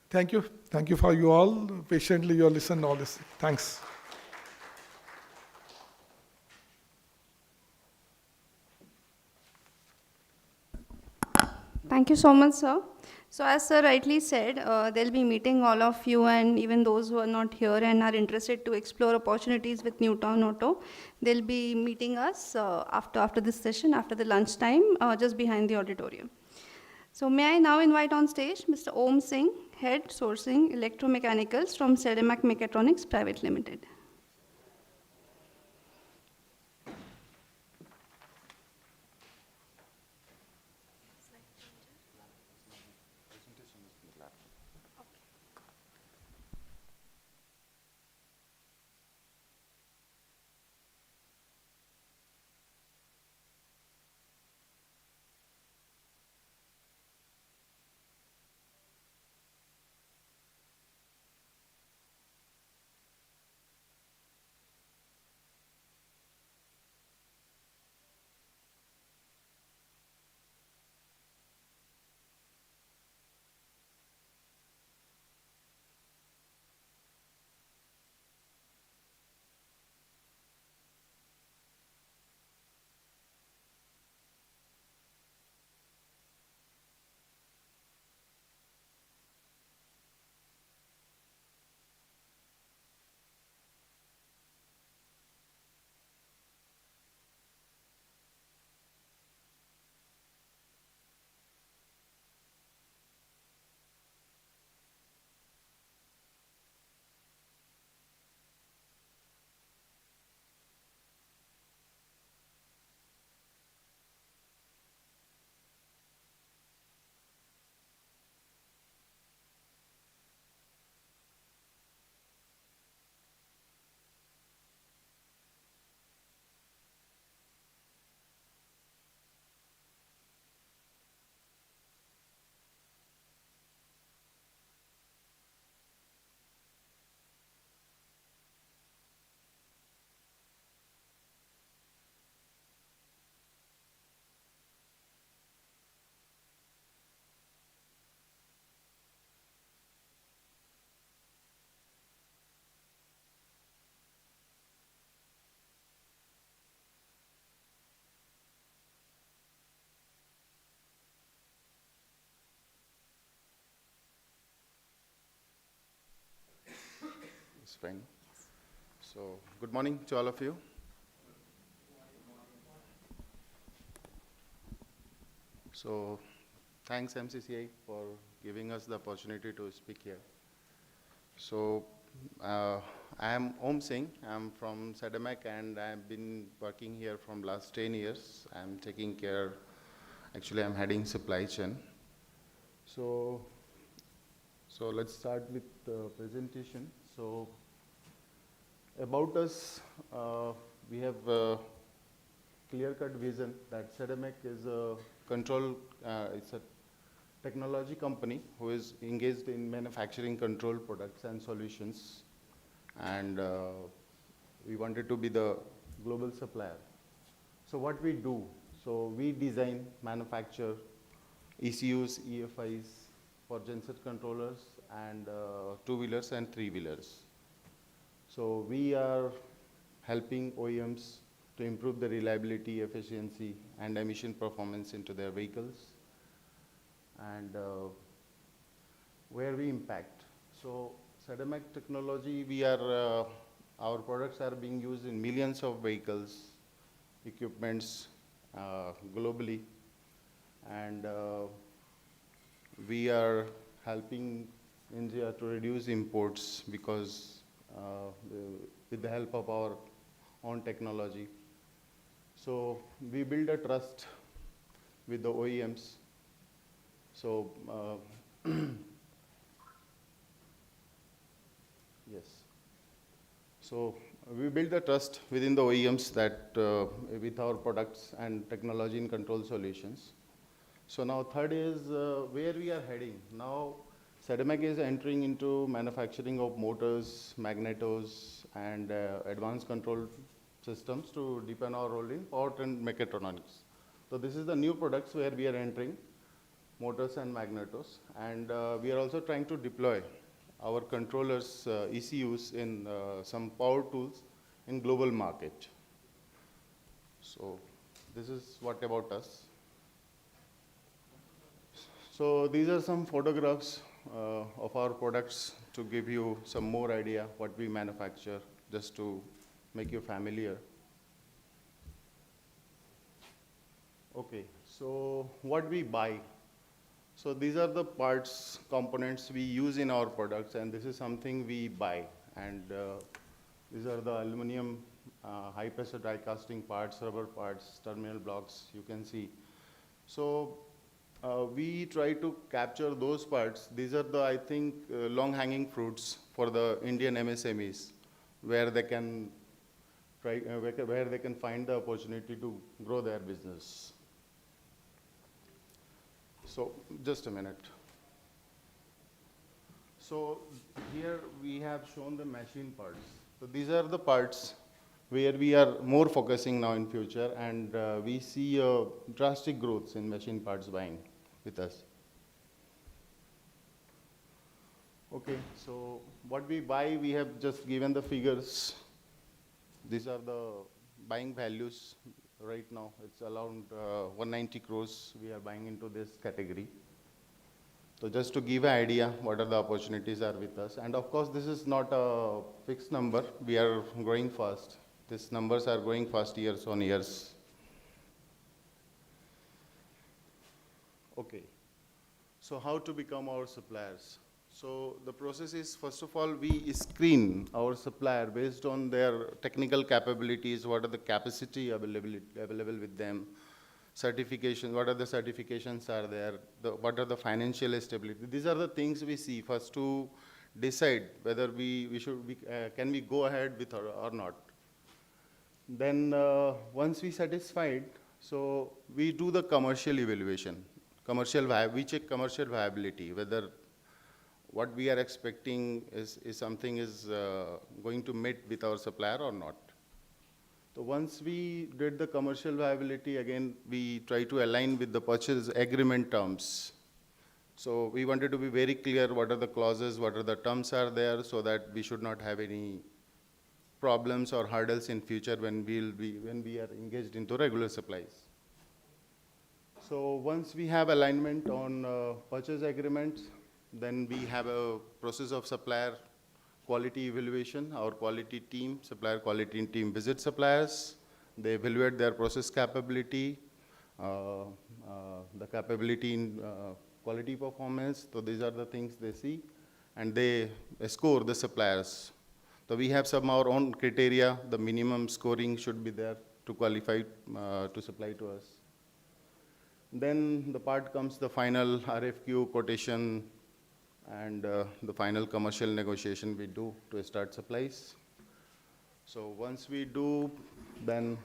Thank you. Thank you for you all. Patiently you all listened to all this. Thanks. Thank you so much, sir. So as sir rightly said, they'll be meeting all of you and even those who are not here and are interested to explore opportunities with Newtown Auto. They'll be meeting us after this session, after the lunchtime, just behind the auditorium. So may I now invite on stage Mr. Om Singh, Head Sourcing Electromechanicals from Sedemac Mechatronics Private Limited. It's fine. So, good morning to all of you. So, thanks MCCI for giving us the opportunity to speak here. So, I am Om Singh. I'm from SEDMAC and I've been working here from last 10 years. I'm taking care, actually I'm heading supply chain. So let's start with the presentation. So, about us, we have a clear-cut vision that SEDMAC is a it's a technology company who is engaged in manufacturing control products and solutions, and we wanted to be the global supplier. So what we do, so we design, manufacture ECUs, EFIs for genset controllers and two-wheelers and three-wheelers. So we are helping OEMs to improve the reliability, efficiency, and emission performance into their vehicles. And where we impact. So SEDMAC technology, we are, our products are being used in millions of vehicles, equipments globally. And we are helping India to reduce imports because with the help of our own technology. So we build a trust with the OEMs. So yes. So we build the trust within the OEMs that with our products and technology and control solutions. So now third is where we are heading. Now SEDMAC is entering into manufacturing of motors, magnetos, and advanced control systems to deepen our role in powertrain mechatronics. So this is the new products where we are entering, motors and magnetos, and we are also trying to deploy our controllers, ECUs in some power tools in global market. So this is what about us. So these are some photographs of our products to give you some more idea what we manufacture, just to make you familiar. Okay, so what we buy. So these are the parts, components we use in our products, and this is something we buy. And these are the aluminum, high-pressure die casting parts, rubber parts, terminal blocks, you can see. So we try to capture those parts. These are the, I think, long-hanging fruits for the Indian MSMEs, where they can try, where they can find the opportunity to grow their business. So just a minute. So here we have shown the machine parts. So these are the parts where we are more focusing now in future, and we see drastic growth in machine parts buying with us. Okay, so what we buy, we have just given the figures. These are the buying values right now. It's around 190 crores we are buying into this category. So just to give an idea what are the opportunities are with us. And of course, this is not a fixed number. We are growing fast. These numbers are growing fast years on years. Okay, so how to become our suppliers? So the process is, first of all, we screen our supplier based on their technical capabilities, what are the capacity available with them, certification, what are the certifications are there, what are the financial stability. These are the things we see first to decide whether can we go ahead with or not. Then once we satisfied, so we do the commercial evaluation. We check commercial viability, whether what we are expecting is something is going to meet with our supplier or not. So once we did the commercial viability, again, we try to align with the purchase agreement terms. So we wanted to be very clear what are the clauses, what are the terms are there, so that we should not have any problems or hurdles in future when we are engaged into regular supplies. So once we have alignment on purchase agreements, then we have a process of supplier quality evaluation. Our quality team, supplier quality team visits suppliers. They evaluate their process capability, the capability in quality performance. So these are the things they see, and they score the suppliers. So we have some our own criteria. The minimum scoring should be there to qualify to supply to us. Then the part comes the final RFQ quotation and the final commercial negotiation we do to start supplies. So once we do, then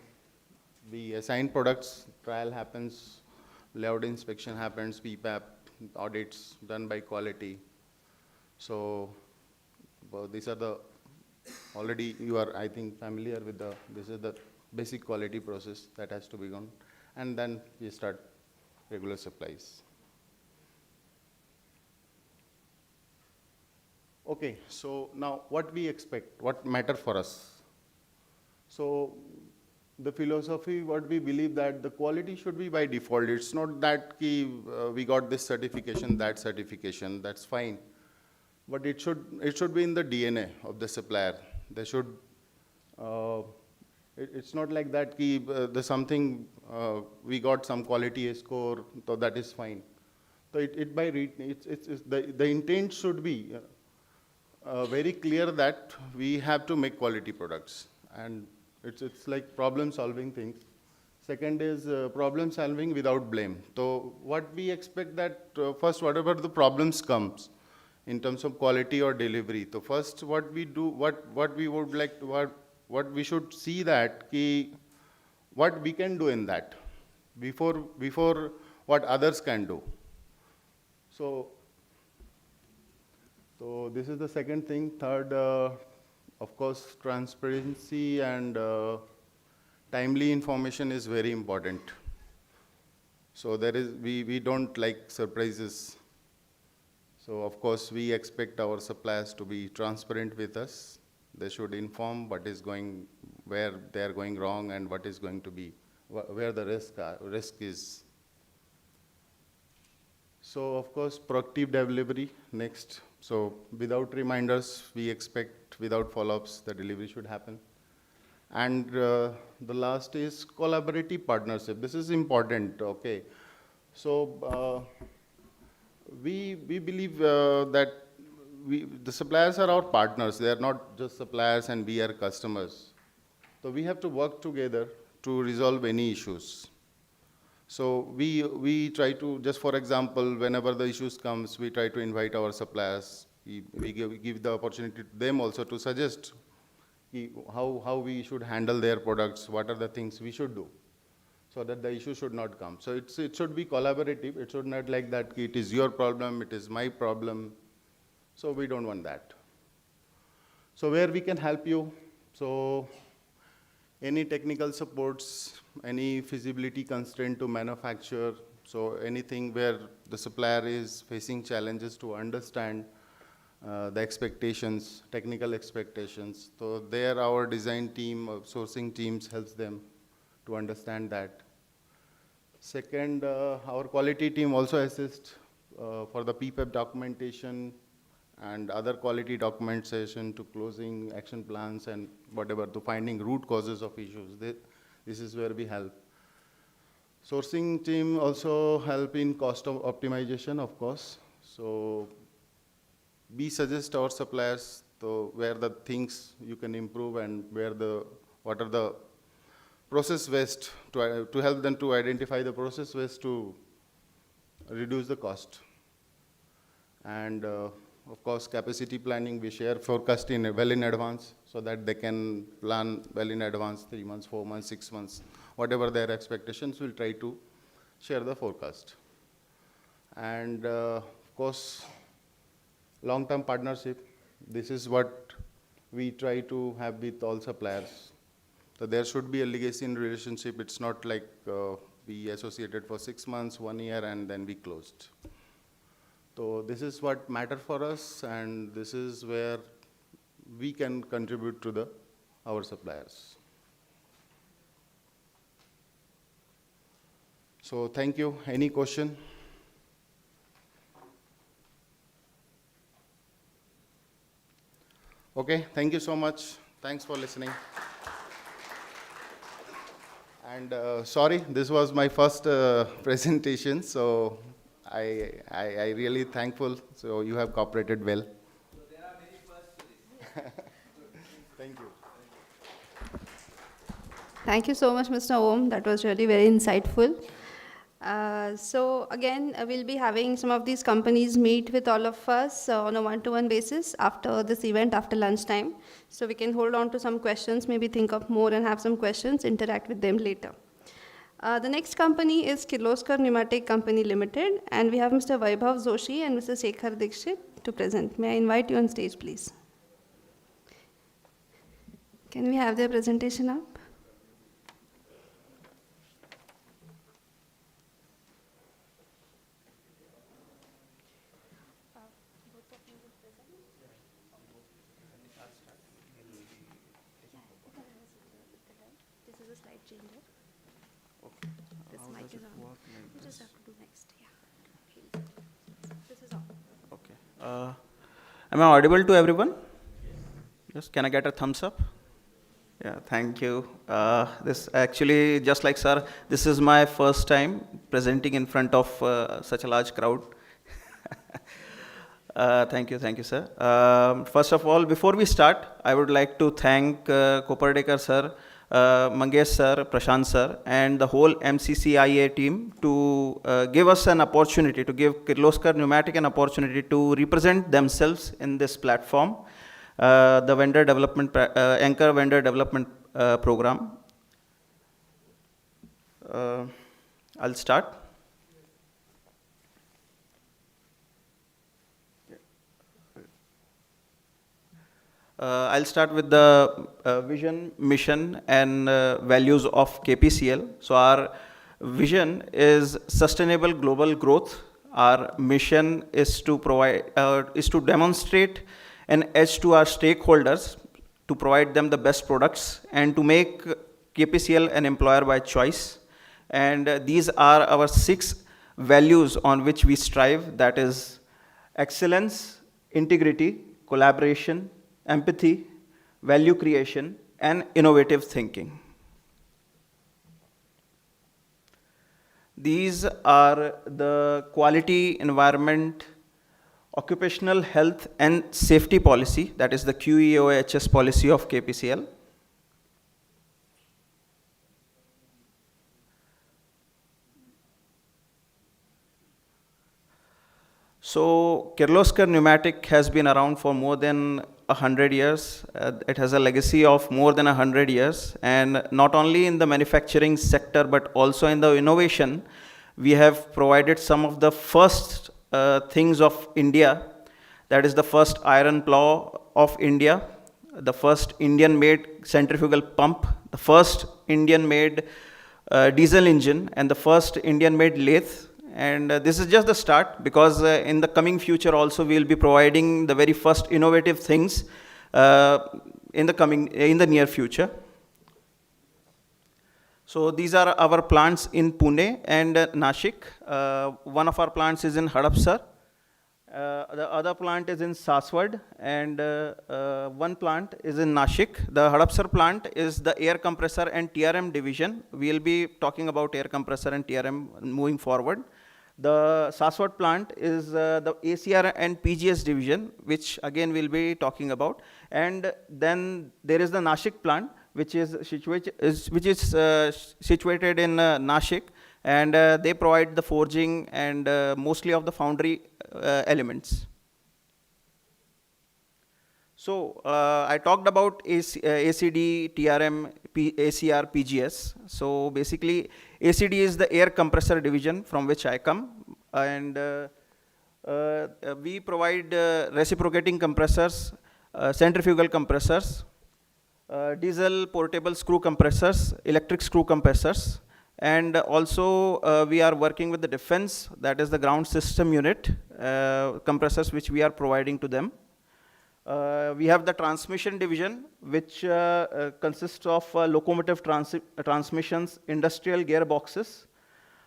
we assign products, trial happens, layout inspection happens, PPAP, audits done by quality. So these are the, already you are, I think, familiar with this is the basic quality process that has to be done. And then we start regular supplies. Okay, so now what we expect, what matter for us? So the philosophy, what we believe that the quality should be by default. It's not that we got this certification, that certification, that's fine. But it should be in the DNA of the supplier. They should, it's not like that there's something, we got some quality score, so that is fine. So the intent should be very clear that we have to make quality products. And it's like problem solving things. Second is problem solving without blame. So what we expect that first, whatever the problems comes in terms of quality or delivery. So first what we do, what we would like to, what we should see that what we can do in that before what others can do. So this is the second thing. Third, of course, transparency and timely information is very important. So we don't like surprises. So of course, we expect our suppliers to be transparent with us. They should inform what is going, where they are going wrong, and what is going to be, where the risk is. So of course, proactive delivery next. So without reminders, we expect without follow-ups, the delivery should happen. And the last is collaborative partnership. This is important, okay. So we believe that the suppliers are our partners. They are not just suppliers and we are customers. So we have to work together to resolve any issues. So we try to, just for example, whenever the issues comes, we try to invite our suppliers. We give the opportunity to them also to suggest how we should handle their products, what are the things we should do, so that the issue should not come. So it should be collaborative. It should not like that it is your problem, it is my problem. So we don't want that. So where we can help you, so any technical supports, any feasibility constraint to manufacture, so anything where the supplier is facing challenges to understand the expectations, technical expectations. So there our design team, sourcing teams helps them to understand that. Second, our quality team also assists for the PPAP documentation and other quality documentation to closing action plans and whatever, to finding root causes of issues. This is where we help. Sourcing team also help in cost of optimization, of course. So we suggest our suppliers where the things you can improve and what are the process waste to help them to identify the process waste to reduce the cost. And of course, capacity planning, we share forecast well in advance so that they can plan well in advance, 3 months, 4 months, 6 months, whatever their expectations, we'll try to share the forecast. And of course, long-term partnership, this is what we try to have with all suppliers. So there should be a legacy in relationship. It's not like we associated for 6 months, 1 year, and then we closed. So this is what matters for us, and this is where we can contribute to our suppliers. So thank you. Any question? Okay, thank you so much. Thanks for listening. And sorry, this was my first presentation, so I really thankful. So you have cooperated well. So there are many firsts to this. Thank you. Thank you so much, Mr. Om. That was really very insightful. So again, we'll be having some of these companies meet with all of us on a one-to-one basis after this event, after lunchtime. So we can hold on to some questions, maybe think of more and have some questions, interact with them later. The next company is Kirloskar Pneumatic Company Limited, and we have Mr. Vaibhav Joshi and Mr. Shekhar Dikshit to present. May I invite you on stage, please? Can we have their presentation up? This is a slide changer. Okay. This How mic does is it on. work like You this? just have to do next. Yeah. This is on. Okay. Am I audible to everyone? Yes. Can I get a thumbs up? Yeah, thank you. This actually, just like sir, this is my first time presenting in front of such a large crowd. Thank you, sir. First of all, before we start, I would like to thank Kopardekar sir, Mangesh sir, Prashant sir, and the whole MCCIA team to give us an opportunity, to give Kirloskar Pneumatic an opportunity to represent themselves in this platform, the vendor development, anchor vendor development program. I'll start. I'll start with the vision, mission, and values of KPCL. So our vision is sustainable global growth. Our mission is to demonstrate an edge to our stakeholders, to provide them the best products, and to make KPCL an employer by choice. And these are our 6 values on which we strive. That is excellence, integrity, collaboration, empathy, value creation, and innovative thinking. These are the quality, environment, occupational health and safety policy, that is the QEOHS policy of KPCL. So Kirloskar Pneumatic has been around for more than 100 years. It has a legacy of more than 100 years, and not only in the manufacturing sector but also in the innovation. We have provided some of the first things of India. That is the first iron plow of India, the first Indian-made centrifugal pump, the first Indian-made diesel engine, and the first Indian-made lathe. And this is just the start, because in the coming future also we will be providing the very first innovative things in the near future. So these are our plants in Pune and Nashik. One of our plants is in Hadapsar. The other plant is in Saswad, and one plant is in Nashik. The Hadapsar plant is the air compressor and TRM division. We will be talking about air compressor and TRM moving forward. The Saswad plant is the ACR and PGS division, which again we'll be talking about. And then there is the Nashik plant, which is situated in Nashik, and they provide the forging and mostly of the foundry elements. So I talked about ACD, TRM, ACR, PGS. So basically, ACD is the air compressor division from which I come, and we provide reciprocating compressors, centrifugal compressors, diesel portable screw compressors, electric screw compressors, and also we are working with the defense, that is the ground system unit, compressors which we are providing to them. We have the transmission division, which consists of locomotive transmissions, industrial gearboxes,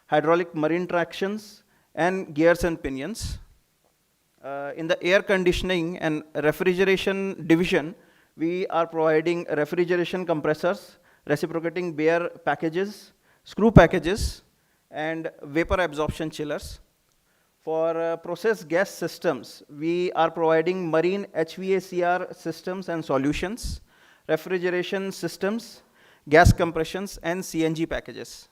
hydraulic marine tractions, and gears and pinions. in the air conditioning and refrigeration division, we are providing refrigeration compressors, reciprocating bare packages, screw packages, and vapor absorption chillers. For process gas systems, we are providing marine HVACR systems and solutions, refrigeration systems, gas compressions, and CNG packages.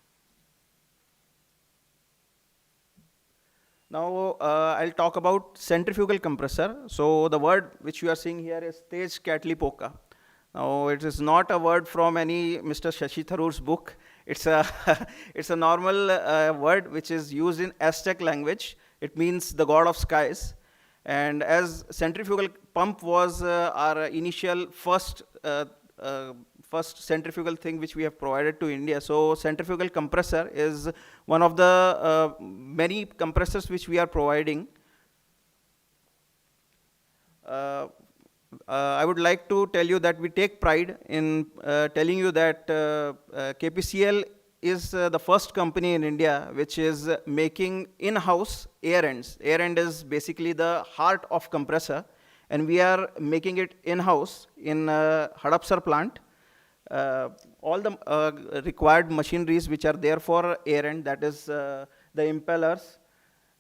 Now, I'll talk about centrifugal compressor. So the word which you are seeing here is Tej Katlipoka. Now, it is not a word from any Mr. Shashi Tharoor's book. It's a, it's a normal word which is used in Aztec language. It means the god of skies. And as centrifugal pump was our initial first centrifugal thing which we have provided to India. So centrifugal compressor is one of the many compressors which we are providing. I would like to tell you that we take pride in telling you that KPCL is the first company in India which is making in-house air ends. Air end is basically the heart of compressor, and we are making it in-house in Hadapsar plant. All the required machineries which are there for air end, that is the impellers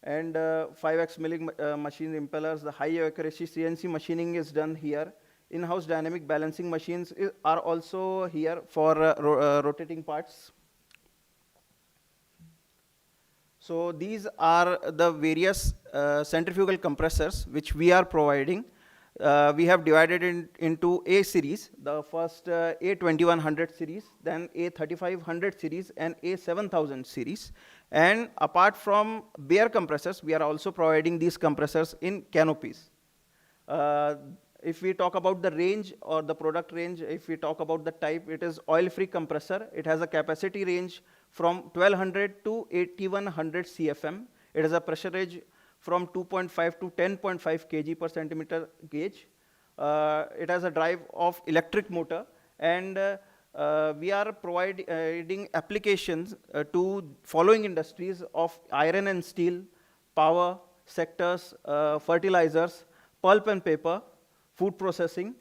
and 5x milling machine impellers, the high accuracy CNC machining is done here. In-house dynamic balancing machines are also here for rotating parts. So these are the various centrifugal compressors which we are providing. We have divided into A series, the first A2100 series, then A3500 series, and A7000 series. And apart from bare compressors, we are also providing these compressors in canopies. If we talk about the range or the product range, if we talk about the type, it is oil-free compressor. It has a capacity range from 1200 to 8100 CFM. It has a pressure range from 2.5 to 10.5 kg per centimeter gauge. It has a drive of electric motor, and we are providing applications to following industries of iron and steel, power sectors, fertilizers, pulp and paper, food processing,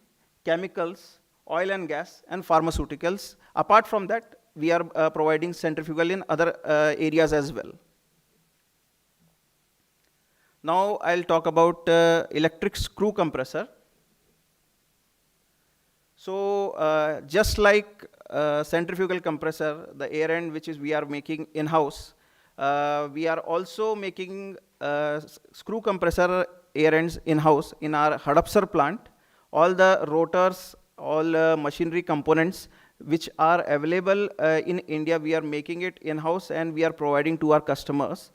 chemicals, oil and gas, and pharmaceuticals. Apart from that, we are providing centrifugal in other areas as well. Now I'll talk about electric screw compressor. So just like centrifugal compressor, the air end which is we are making in-house, we are also making screw compressor air ends in-house in our Hadapsar plant. All the rotors, all machinery components which are available in India, we are making it in-house and we are providing to our customers.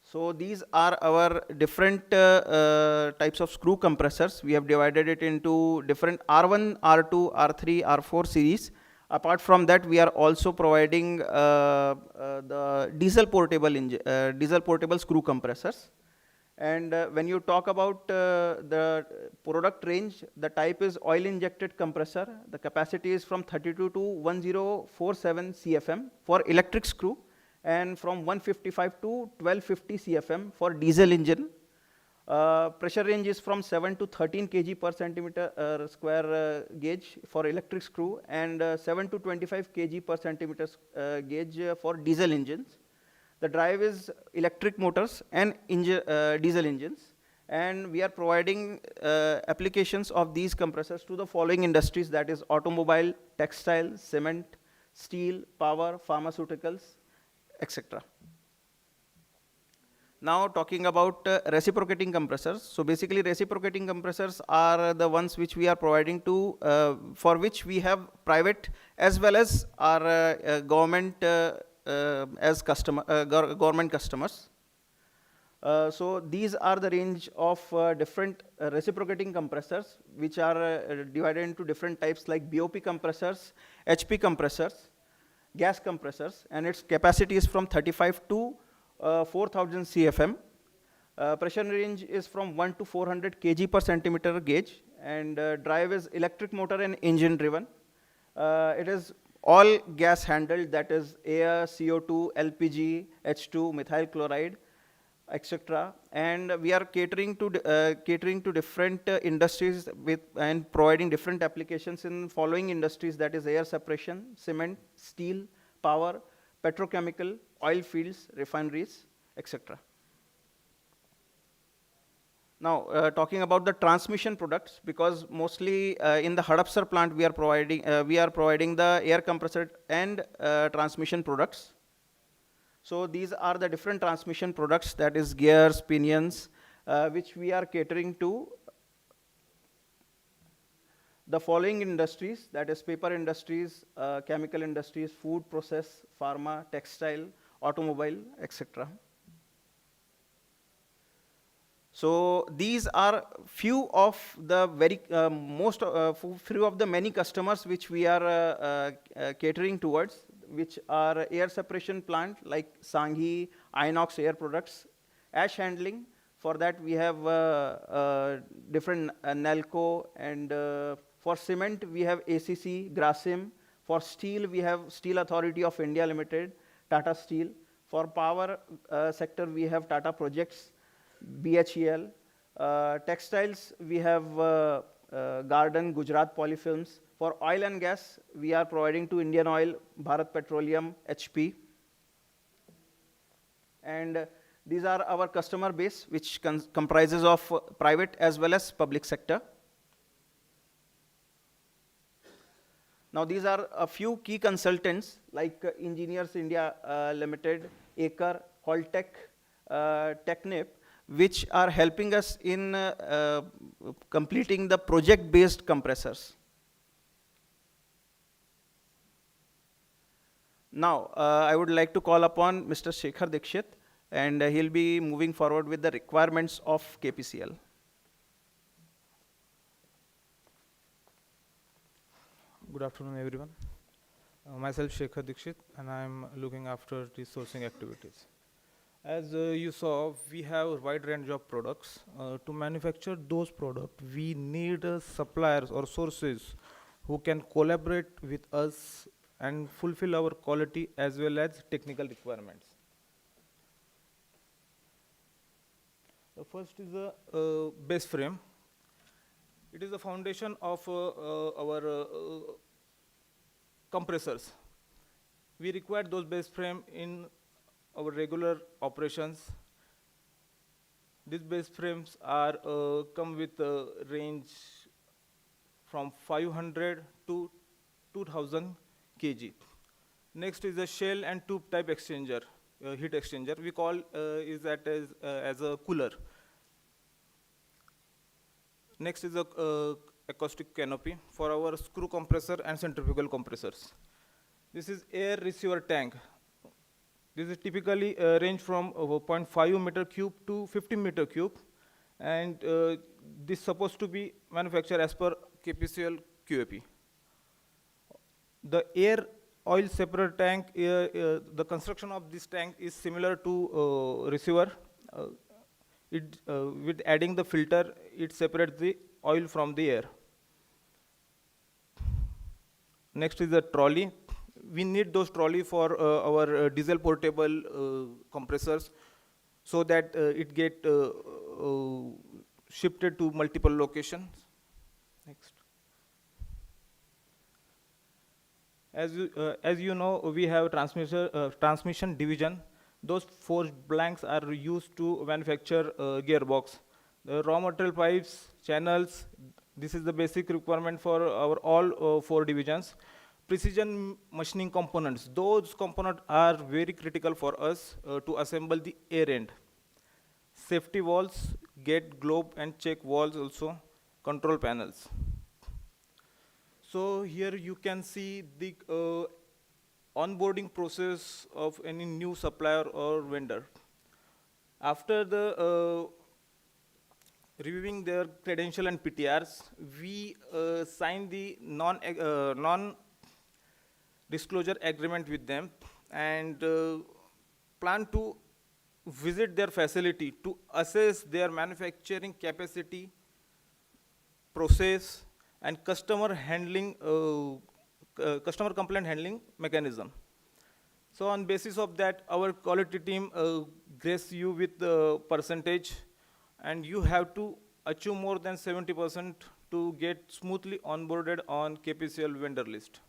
So these are our different types of screw compressors. We have divided it into different R1, R2, R3, R4 series. Apart from that, we are also providing the diesel portable screw compressors. And when you talk about the product range, the type is oil injected compressor. The capacity is from 32 to 1047 CFM for electric screw, and from 155 to 1250 CFM for diesel engine. Pressure range is from 7 to 13 kg per centimeter square gauge for electric screw, and 7 to 25 kg per centimeter gauge for diesel engines. The drive is electric motors and diesel engines. And we are providing applications of these compressors to the following industries, that is automobile, textile, cement, steel, power, pharmaceuticals, etc. Now talking about reciprocating compressors. So basically reciprocating compressors are the ones which we are providing to, for which we have private as well as our government as government customers. So these are the range of different reciprocating compressors which are divided into different types like BOP compressors, HP compressors, gas compressors, and its capacity is from 35 to 4000 CFM. Pressure range is from 1 to 400 kg per centimeter gauge, and drive is electric motor and engine driven. It is all gas handled, that is air, CO2, LPG, H2, methyl chloride, etc. And we are catering to different industries with and providing different applications in following industries, that is air separation, cement, steel, power, petrochemical, oil fields, refineries, etc. Now, talking about the transmission products, because mostly in the Hadapsar plant we are providing the air compressor and transmission products. So these are the different transmission products, that is gears, pinions, which we are catering to the following industries, that is paper industries, chemical industries, food process, pharma, textile, automobile, etc. So these are few of the few of the many customers which we are catering towards, which are air separation plant like Sanghi, Inox Air Products, ash handling. For that we have different Nalco, and for cement we have ACC, Grasim. For steel we have Steel Authority of India Limited, Tata Steel. For power sector we have Tata Projects, BHEL. Textiles, we have Garden, Gujarat Polyfilms. For oil and gas, we are providing to Indian Oil, Bharat Petroleum, HP. And these are our customer base, which comprises of private as well as public sector. Now, these are a few key consultants like Engineers India Limited, Aker, Holtec, Technip, which are helping us in completing the project-based compressors. Now, I would like to call upon Mr. Shekhar Dikshit, and he'll be moving forward with the requirements of KPCL. Good afternoon, everyone. Myself Shekhar Dikshit, and I'm looking after the sourcing activities. As you saw, we have a wide range of products. To manufacture those products, we need suppliers or sources who can collaborate with us and fulfill our quality as well as technical requirements. The first is the base frame. It is the foundation of our compressors. We require those base frame in our regular operations. These base frames are come with a range from 500 to 2000 kg. Next is a shell and tube type exchanger, heat exchanger. We call is that as a cooler. Next is a acoustic canopy for our screw compressor and centrifugal compressors. This is air receiver tank. This is typically range from 0.5 meter cube to 50 meter cube, and this is supposed to be manufactured as per KPCL QAP. The air oil separator tank, the construction of this tank is similar to receiver. With adding the filter, it separates the oil from the air. Next is the trolley. We need those trolley for our diesel portable compressors, so that it get shifted to multiple locations. Next. As you know, we have transmission division. Those forged blanks are used to manufacture gearbox. The raw material pipes, channels, this is the basic requirement for our all 4 divisions. Precision machining components. Those components are very critical for us to assemble the air end. Safety valves, gate, globe, and check valves also, control panels. So here you can see the onboarding process of any new supplier or vendor. After the reviewing their credential and PTRs, we sign the non-disclosure agreement with them, and plan to visit their facility to assess their manufacturing capacity, process, and customer complaint handling mechanism. So on basis of that, our quality team grace you with the percentage, and you have to achieve more than 70% to get smoothly onboarded on KPCL vendor list.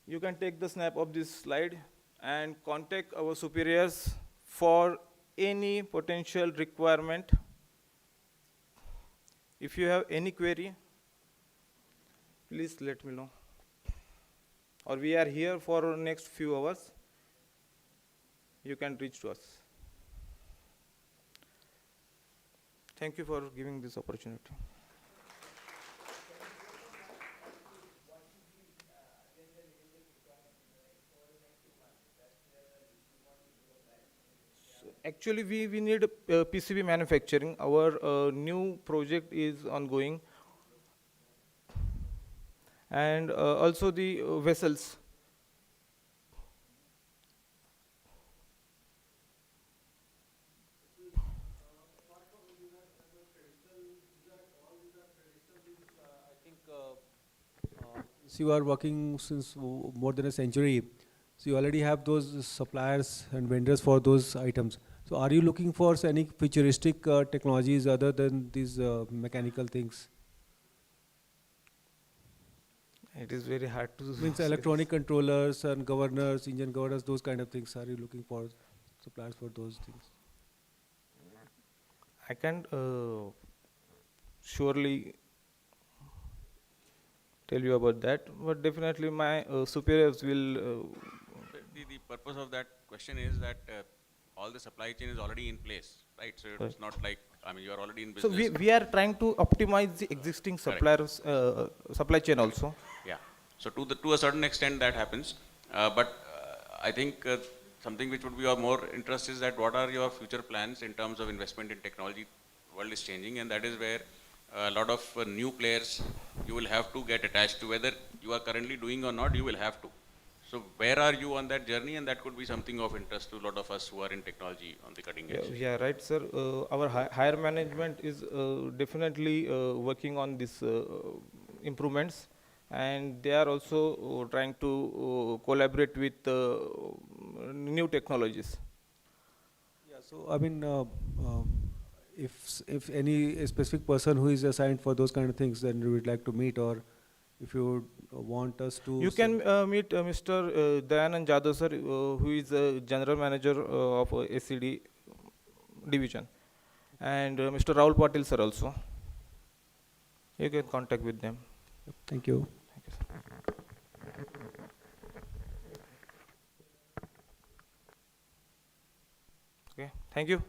You can take the snap of this slide and contact our superiors for any potential requirement. If you have any query, please let me know. Or we are here for next few hours. You can reach to us. Thank you for giving this opportunity. Actually, we need PCB manufacturing. Our new project is ongoing. And also the vessels. So you are working since more than a century. So you already have those suppliers and vendors for those items. So are you looking for any futuristic technologies other than these mechanical things? It is very hard to Means say electronic this. controllers and governors, engine governors, those kind of things. Are you looking for suppliers for those things? I can't surely tell you about that, but definitely my superiors will. The purpose of that question is that all the supply chain is already in place, right? So it's not like, I mean, you are already in So business. we are trying to optimize the existing suppliers supply chain also. Yeah. So to a certain extent that happens, but I think something which would be of more interest is that what are your future plans in terms of investment in technology? World is changing, and that is where a lot of new players you will have to get attached to, whether you are currently doing or not, you will have to. So where are you on that journey? And that could be something of interest to a lot of us who are in technology on the cutting edge. Yeah, right, sir. Our higher management is definitely working on these improvements, and they are also trying to collaborate with new technologies. Yeah. So I mean, if any specific person who is assigned for those kind of things, then you would like to meet, or if you would want us to. You can meet Mr. Dayanand Jadhav, sir, who is General Manager of SCD division, and Mr. Rahul Patil, sir, also. You can contact with them. Thank you. Thank you, sir. Okay, thank you.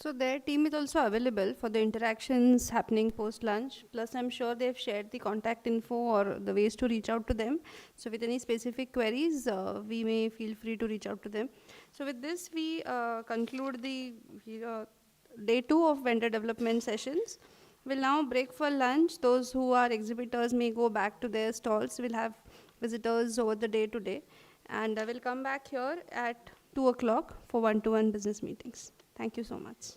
So their team is also available for the interactions happening post lunch. Plus, I'm sure they've shared the contact info or the ways to reach out to them. So with any specific queries, we may feel free to reach out to them. So with this, we conclude the day 2 of vendor development sessions. We'll now break for lunch. Those who are exhibitors may go back to their stalls. We'll have visitors over the day today. And I will come back here at 2 o'clock for one-to-one business meetings. Thank you so much.